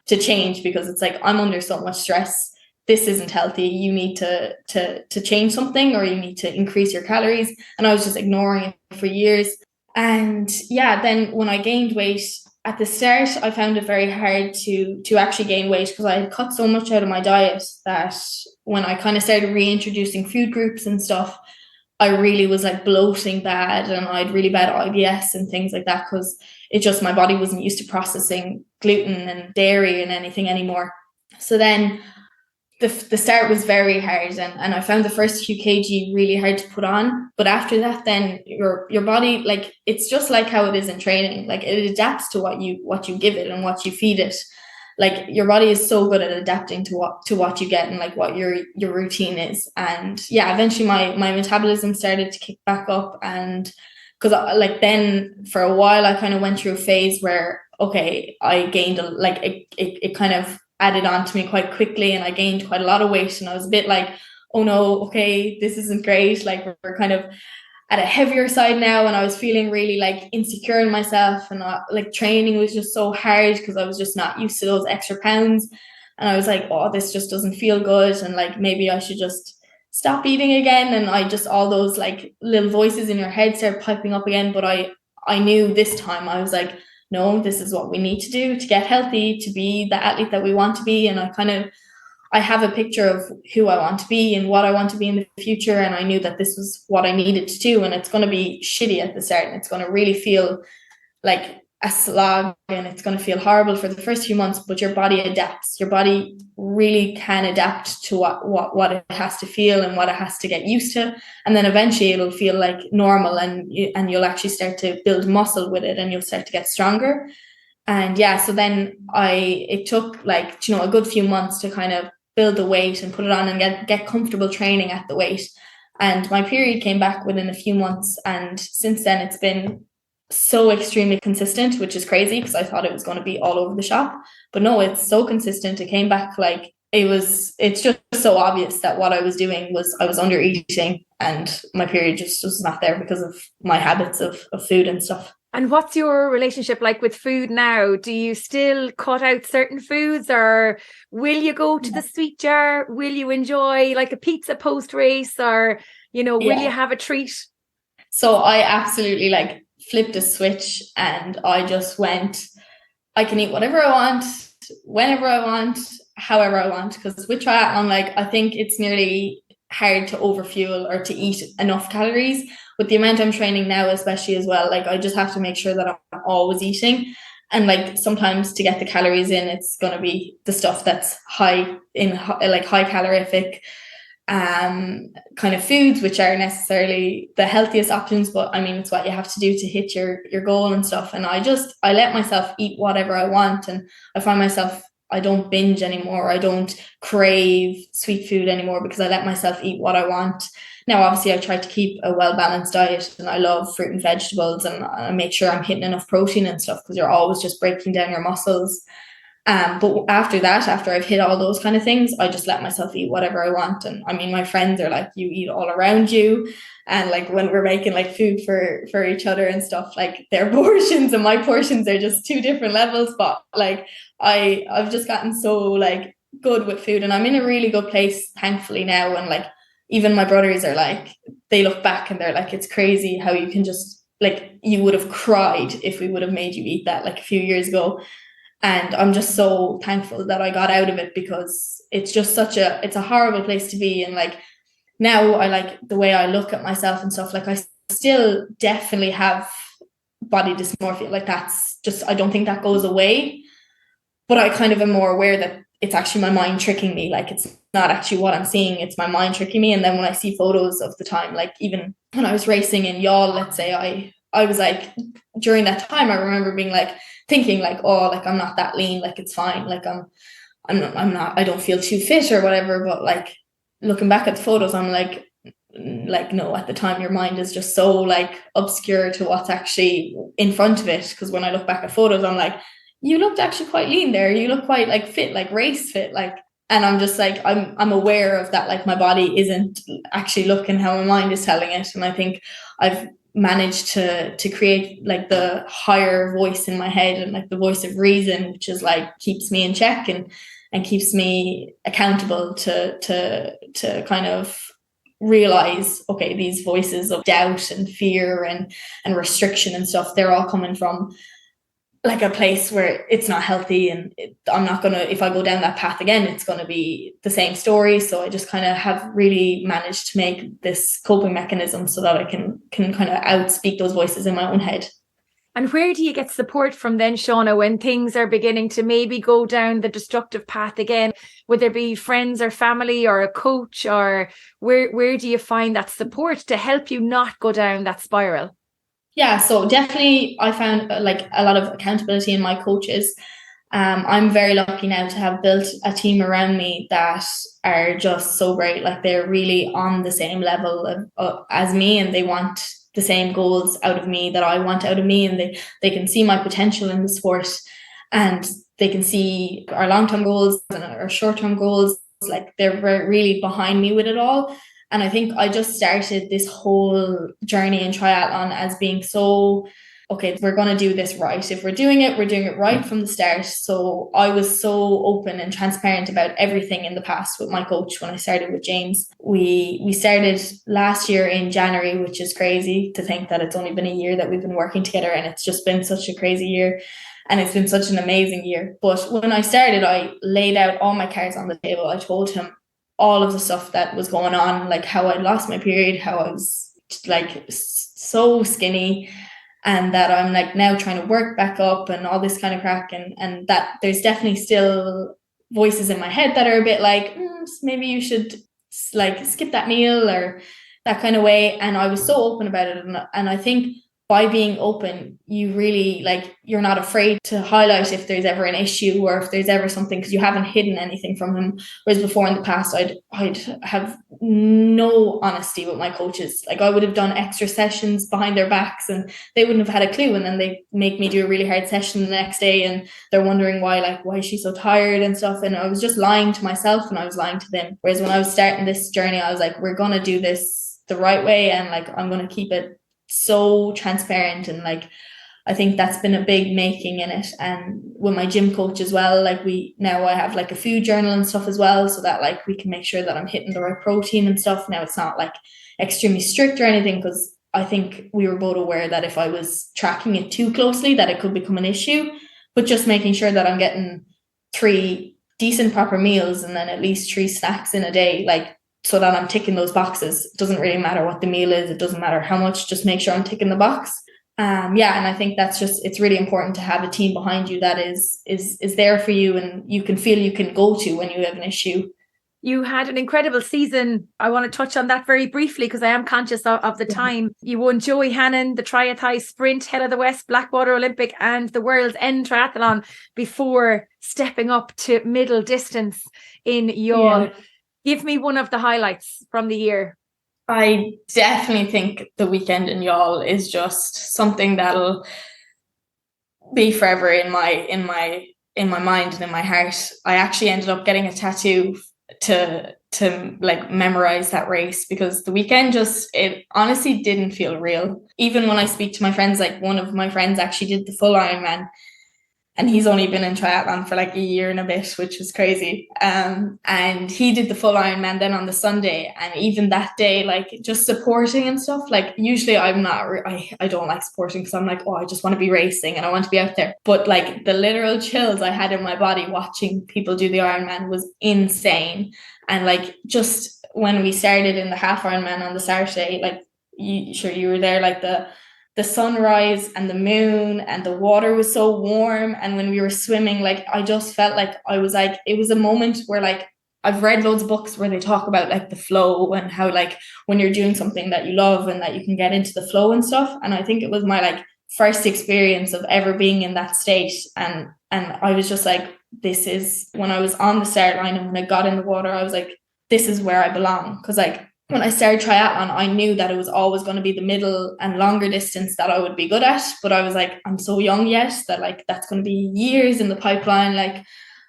to change, because it's like, I'm under so much stress, this isn't healthy, you need to change something, or you need to increase your calories. And I was just ignoring it for years. And yeah, then when I gained weight at the start, I found it very hard to actually gain weight, because I had cut so much out of my diet that when I kind of started reintroducing food groups and stuff, I really was like bloating bad, and I had really bad IBS and things like that, because it just, my body wasn't used to processing gluten and dairy and anything anymore. So then the start was very hard, and I found the first few kg really hard to put on. But after that, then your body, like, it's just like how it is in training, like it adapts to what you give it and what you feed it. Like your body is so good at adapting to what you get and like what your routine is. And yeah, eventually my metabolism started to kick back up, and because like then for a while I kind of went through a phase where, okay, I gained it kind of added on to me quite quickly, and I gained quite a lot of weight, and I was a bit like, oh no, okay, this isn't great, like we're kind of at a heavier side now. And I was feeling really like insecure in myself, and like training was just so hard because I was just not used to those extra pounds. And I was like, oh, this just doesn't feel good. And like, maybe I should just stop eating again. And I just, all those like little voices in your head start piping up again. But I knew this time, I was like, no, this is what we need to do to get healthy, to be the athlete that we want to be. And I have a picture of who I want to be and what I want to be in the future. And I knew that this was what I needed to do. And it's going to be shitty at the start. And it's going to really feel like a slog, and it's going to feel horrible for the first few months, but your body adapts. Your body really can adapt to what it has to feel and what it has to get used to. And then eventually it'll feel like normal, and you'll actually start to build muscle with it, and you'll start to get stronger. And yeah, so then it took like, a good few months to kind of build the weight and put it on and get comfortable training at the weight. And my period came back within a few months. And since then it's been so extremely consistent, which is crazy because I thought it was going to be all over the shop. But no, it's so consistent. It came back like it's just so obvious that what I was doing was I was under eating, and my period just was not there because of my habits of food and stuff. And what's your relationship like with food now? Do you still cut out certain foods, or will you go to the sweet jar? Will you enjoy like a pizza post race, or, will you have a treat? So I absolutely like flipped a switch, and I just went, I can eat whatever I want, whenever I want, however I want. Because with triathlon, like, I think it's nearly hard to overfuel or to eat enough calories. With the amount I'm training now, especially as well, like I just have to make sure that I'm always eating. And like sometimes to get the calories in, it's going to be the stuff that's high calorific kind of foods, which are necessarily the healthiest options. But I mean, it's what you have to do to hit your goal and stuff. And I let myself eat whatever I want. And I find myself, I don't binge anymore. I don't crave sweet food anymore because I let myself eat what I want. Now, obviously, I try to keep a well-balanced diet, and I love fruit and vegetables, and I make sure I'm hitting enough protein and stuff because you're always just breaking down your muscles. But after that, after I've hit all those kind of things, I just let myself eat whatever I want. And I mean, my friends are like, you eat all around you. And like when we're making like food for each other and stuff, like their portions and my portions are just two different levels. But like I've just gotten so like good with food, and I'm in a really good place, thankfully, now. And like even my brothers are like, they look back and they're like, it's crazy how you can just like, you would have cried if we would have made you eat that like a few years ago. And I'm just so thankful that I got out of it, because it's just it's a horrible place to be. And like now I like the way I look at myself and stuff. Like I still definitely have body dysmorphia. Like that's just, I don't think that goes away, but I kind of am more aware that it's actually my mind tricking me. Like it's not actually what I'm seeing, it's my mind tricking me. And then when I see photos of the time, like even when I was racing in Yall, let's say, I was like, during that time, I remember being like, thinking like, oh, like I'm not that lean, like it's fine, like I'm not, I don't feel too fit or whatever. But like looking back at the photos, I'm like no, at the time your mind is just so like obscure to what's actually in front of it. Because when I look back at photos, I'm like, you looked actually quite lean there, you look quite like fit, like race fit, like. And I'm just like, I'm aware of that, like my body isn't actually looking how my mind is telling it. And I think I've managed to create like the higher voice in my head, and like the voice of reason, which is like keeps me in check and keeps me accountable to kind of realize, okay, these voices of doubt and fear and restriction and stuff, they're all coming from like a place where it's not healthy. And I'm not gonna, if I go down that path again, it's going to be the same story. So I just kind of have really managed to make this coping mechanism so that I can kind of outspeak those voices in my own head. And where do you get support from then, Shauna, when things are beginning to maybe go down the destructive path again? Would there be friends or family or a coach, or where do you find that support to help you not go down that spiral? Yeah, so definitely I found like a lot of accountability in my coaches. I'm very lucky now to have built a team around me that are just so great. Like they're really on the same level as me, and they want the same goals out of me that I want out of me. And they can see my potential in the sport, and they can see our long-term goals and our short-term goals. Like they're really behind me with it all. And I think I just started this whole journey in triathlon as being so okay, we're going to do this right. If we're doing it right from the start. So I was so open and transparent about everything in the past with my coach when I started with James. We started last year in January, which is crazy to think that it's only been a year that we've been working together, and it's just been such a crazy year. And it's been such an amazing year. But when I started, I laid out all my cards on the table. I told him all of the stuff that was going on, like how I lost my period, how I was like so skinny, and that I'm like now trying to work back up and all this kind of crack, and that there's definitely still voices in my head that are a bit like, maybe you should like skip that meal or that kind of way. And I was so open about it. And I think by being open, you really like, you're not afraid to highlight if there's ever an issue or if there's ever something, because you haven't hidden anything from him. Whereas before in the past, I'd have no honesty with my coaches. Like I would have done extra sessions behind their backs and they wouldn't have had a clue. And then they make me do a really hard session the next day and they're wondering why is she so tired and stuff. And I was just lying to myself and I was lying to them. Whereas when I was starting this journey, I was like, we're going to do this the right way. And like, I'm going to keep it so transparent. And like I think that's been a big making in it. And with my gym coach as well, like I have like a food journal and stuff as well, so that like we can make sure that I'm hitting the right protein and stuff. Now it's not like extremely strict or anything, because I think we were both aware that if I was tracking it too closely that it could become an issue. But just making sure that I'm getting 3 decent proper meals and then at least 3 snacks in a day, like so that I'm ticking those boxes. It doesn't really matter what the meal is. It doesn't matter how much, just make sure I'm ticking the box. And I think that's just, it's really important to have a team behind you that is there for you and you can feel you can go to when you have an issue. You had an incredible season. I want to touch on that very briefly because I am conscious of the time. You won Joey Hannon, the Triathlete Sprint, Head of the West, Blackwater Olympic and the World's End Triathlon before stepping up to middle distance in Youghal. Give me one of the highlights from the year. I definitely think the weekend in Youghal is just something that'll be forever in my mind and in my heart. I actually ended up getting a tattoo to like memorize that race, because the weekend it honestly didn't feel real. Even when I speak to my friends, like one of my friends actually did the full Ironman. And he's only been in triathlon for like a year and a bit, which was crazy. And he did the full Ironman then on the Sunday. And even that day, like just supporting and stuff, like usually I don't like supporting because I'm like, oh, I just want to be racing and I want to be out there. But like the literal chills I had in my body watching people do the Ironman was insane. And like just when we started in the half Ironman on the Saturday, like you were there, like the sunrise and the moon and the water was so warm. And when we were swimming, like I just felt like I was like, it was a moment where like I've read loads of books where they talk about like the flow and how like when you're doing something that you love and that you can get into the flow and stuff. And I think it was my like first experience of ever being in that state. And I was just like, this is when I was on the start line and when I got in the water, I was like, this is where I belong. Because like when I started triathlon, I knew that it was always going to be the middle and longer distance that I would be good at. But I was like, I'm so young yet that like that's going to be years in the pipeline. Like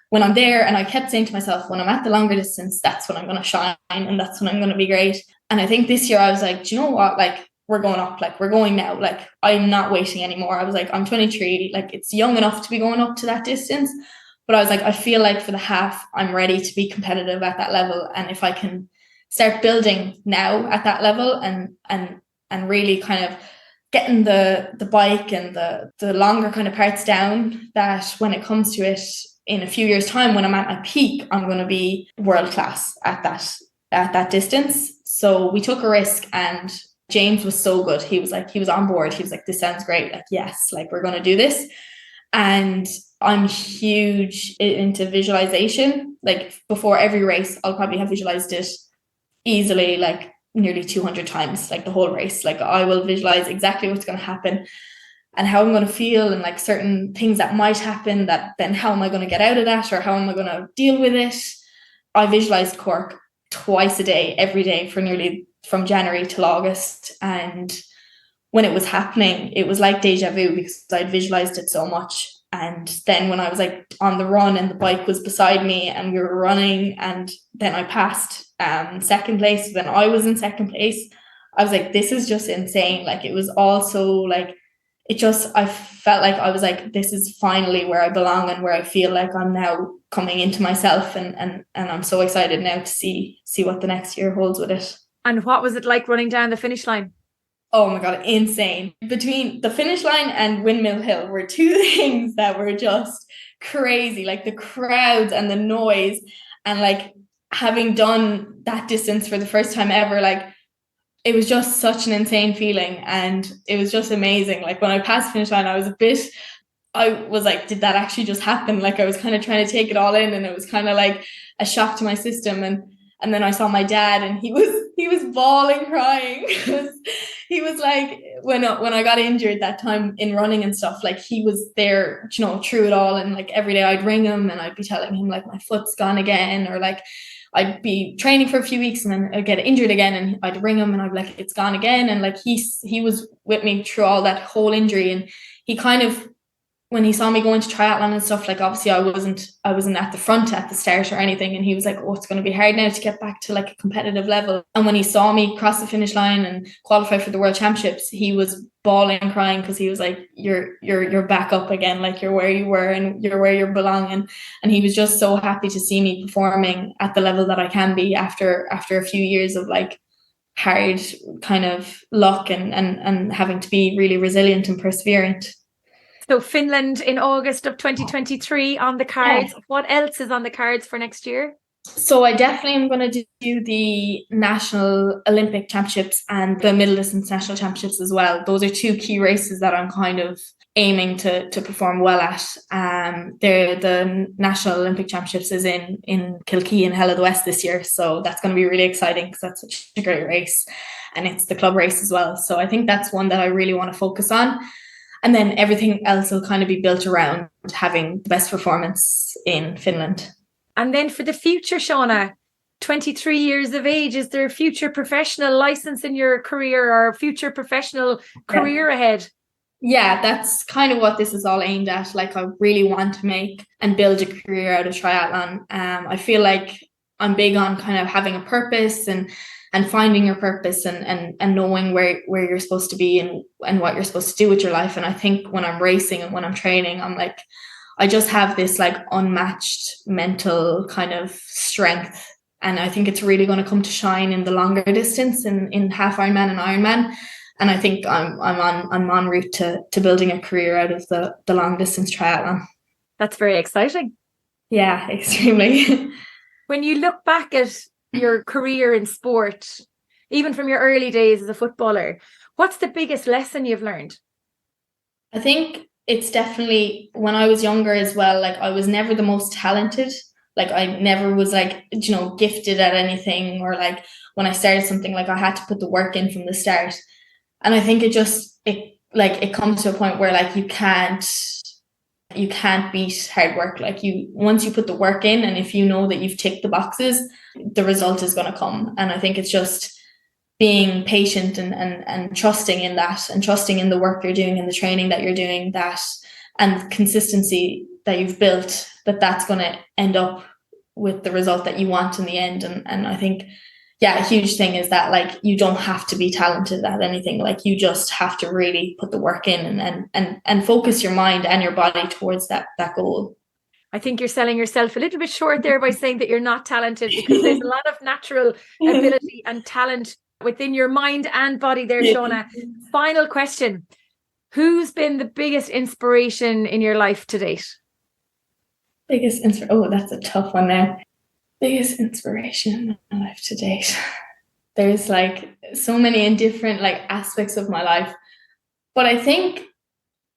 when I'm there, and I kept saying to myself, when I'm at the longer distance, that's when I'm going to shine and that's when I'm going to be great. And I think this year I was like, do you know what? Like we're going up, like we're going now. Like I'm not waiting anymore. I was like, I'm 23, like it's young enough to be going up to that distance. But I was like, I feel like for the half, I'm ready to be competitive at that level. And if I can start building now at that level and really kind of getting the bike and the longer kind of parts down, that when it comes to it in a few years' time, when I'm at my peak, I'm going to be world class at that distance. So we took a risk, and James was so good. He was on board. He was like, this sounds great. Like, yes, like we're going to do this. And I'm huge into visualization. Like before every race, I'll probably have visualized it easily like nearly 200 times, like the whole race. Like I will visualize exactly what's going to happen and how I'm going to feel and like certain things that might happen, that then how am I going to get out of that, or how am I going to deal with it. I visualized Cork twice a day, every day for nearly from January till August. And when it was happening, it was like deja vu because I'd visualized it so much. And then when I was like on the run and the bike was beside me and we were running, and then I passed second place, then I was in second place, I was like, this is just insane. Like it was also like, I felt like I was like, this is finally where I belong and where I feel like I'm now coming into myself, and I'm so excited now to see what the next year holds with it. And what was it like running down the finish line? Oh my God, insane. Between the finish line and Windmill Hill were two things that were just crazy, like the crowds and the noise, and like having done that distance for the first time ever, like it was just such an insane feeling, and it was just amazing. Like when I passed the finish line, I was like, did that actually just happen? Like I was kind of trying to take it all in, and it was kind of like a shock to my system. And then I saw my dad, and he was bawling, crying. He was like, when I got injured that time in running and stuff, like he was there, you know, through it all. And like every day I'd ring him and I'd be telling him like my foot's gone again, or like I'd be training for a few weeks and then I'd get injured again, and I'd ring him and I'd be like, it's gone again. And like he was with me through all that whole injury, and he kind of, when he saw me going to triathlon and stuff, like obviously I wasn't at the front at the start or anything, and he was like, oh, it's going to be hard now to get back to like a competitive level. And when he saw me cross the finish line and qualify for the World Championships, he was bawling and crying, because he was like, you're back up again, like you're where you were and you're where you belong. And he was just so happy to see me performing at the level that I can be after a few years of like hard kind of luck and having to be really resilient and perseverant. So Finland in August of 2023 on the cards. Yeah. What else is on the cards for next year? So I definitely am going to do the National Olympic Championships and the Middle Distance National Championships as well. Those are two key races that I'm kind of aiming to perform well at. The National Olympic Championships is in Kilkee in Hell of the West this year. So that's going to be really exciting, because that's such a great race. And it's the club race as well. So I think that's one that I really want to focus on. And then everything else will kind of be built around having the best performance in Finland. And then for the future, Shauna, 23 years of age, is there a future professional license in your career or a future professional career ahead? Yeah, that's kind of what this is all aimed at. Like I really want to make and build a career out of triathlon. I feel like I'm big on kind of having a purpose and finding your purpose and knowing where you're supposed to be and what you're supposed to do with your life. And I think when I'm racing and when I'm training, I'm like, I just have this like unmatched mental kind of strength. And I think it's really going to come to shine in the longer distance in half Ironman and Ironman. And I think I'm en route to building a career out of the long distance triathlon. That's very exciting. Yeah, extremely. When you look back at your career in sport, even from your early days as a footballer, what's the biggest lesson you've learned? I think it's definitely when I was younger as well, like I was never the most talented. Like I never was like, you know, gifted at anything, or like when I started something, like I had to put the work in from the start. And I think it comes to a point where like you can't beat hard work. Like once you put the work in, and if you know that you've ticked the boxes, the result is going to come. And I think it's just being patient and trusting in that, and trusting in the work you're doing and the training that you're doing, that and consistency that you've built, that's going to end up with the result that you want in the end. And I think, yeah, a huge thing is that like you don't have to be talented at anything. Like you just have to really put the work in and focus your mind and your body towards that goal. I think you're selling yourself a little bit short there by saying that you're not talented, because there's a lot of natural ability and talent within your mind and body there, Shauna. Final question. Who's been the biggest inspiration in your life to date? Oh, that's a tough one now. Biggest inspiration in my life to date. There's like so many in different like aspects of my life. But I think,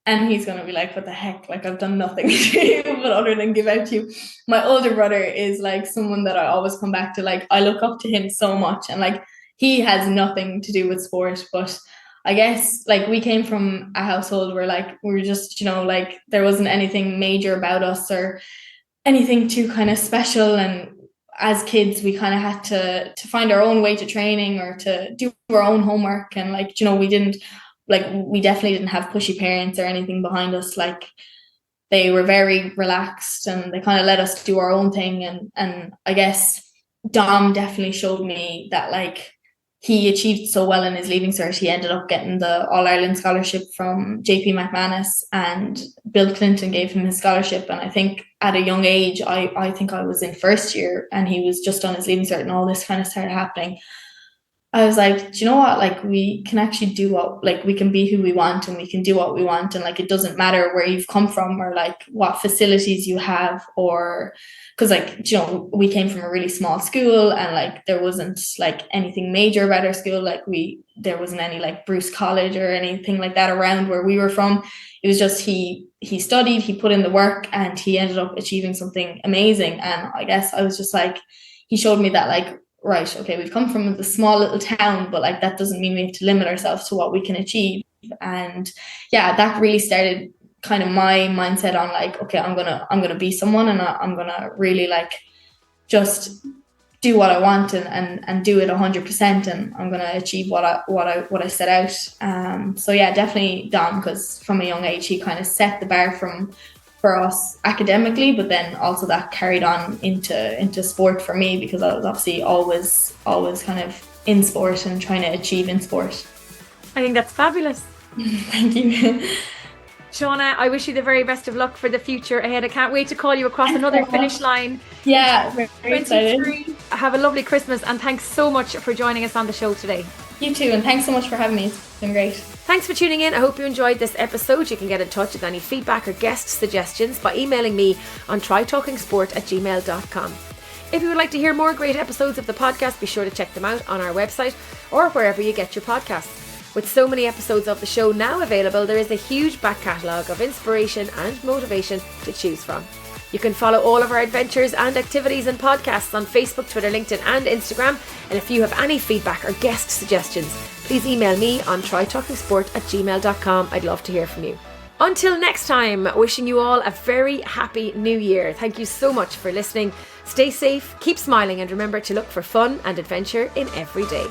and he's going to be like, what the heck? Like I've done nothing to you but other than give out to you. My older brother is like someone that I always come back to. Like I look up to him so much, and like he has nothing to do with sport, but I guess like we came from a household where like we were just, you know, like there wasn't anything major about us or anything too kind of special. And as kids, we kind of had to find our own way to training or to do our own homework. And like, you know, we definitely didn't have pushy parents or anything behind us. Like they were very relaxed and they kind of let us do our own thing. And I guess Dom definitely showed me that like he achieved so well in his Leaving Cert. He ended up getting the All-Ireland scholarship from JP McManus, and Bill Clinton gave him his scholarship. And I think at a young age, I think I was in first year and he was just on his Leaving Cert and all this kind of started happening. I was like, do you know what? Like, we can actually do what, like, we can be who we want and we can do what we want. And like, it doesn't matter where you've come from or like what facilities you have, or because like, you know, we came from a really small school and like there wasn't like anything major about our school. Like there wasn't any like Bruce College or anything like that around where we were from. It was just he studied, he put in the work, and he ended up achieving something amazing. And I guess I was just like, he showed me that like, right, okay, we've come from the small little town, but like that doesn't mean we have to limit ourselves to what we can achieve. And yeah, that really started kind of my mindset on like, okay, I'm gonna be someone, and I'm gonna really like just do what I want and do it 100%, and I'm gonna achieve what I set out. So yeah, definitely Dom, because from a young age he kind of set the bar for us academically, but then also that carried on into sport for me, because I was obviously always kind of in sport and trying to achieve in sport. I think that's fabulous. Thank you. Shauna, I wish you the very best of luck for the future ahead. I can't wait to call you across another finish line. Yeah, very excited. Have a lovely Christmas, and thanks so much for joining us on the show today. You too, and thanks so much for having me. It's been great. Thanks for tuning in. I hope you enjoyed this episode. You can get in touch with any feedback or guest suggestions by emailing me on trytalkingsport@gmail.com. If you would like to hear more great episodes of the podcast, be sure to check them out on our website or wherever you get your podcasts. With so many episodes of the show now available, there is a huge back catalogue of inspiration and motivation to choose from. You can follow all of our adventures and activities and podcasts on Facebook, Twitter, LinkedIn and Instagram. And if you have any feedback or guest suggestions, please email me on trytalkingsport@gmail.com. I'd love to hear from you. Until next time, wishing you all a very happy new year. Thank you so much for listening. Stay safe, keep smiling, and remember to look for fun and adventure in every day.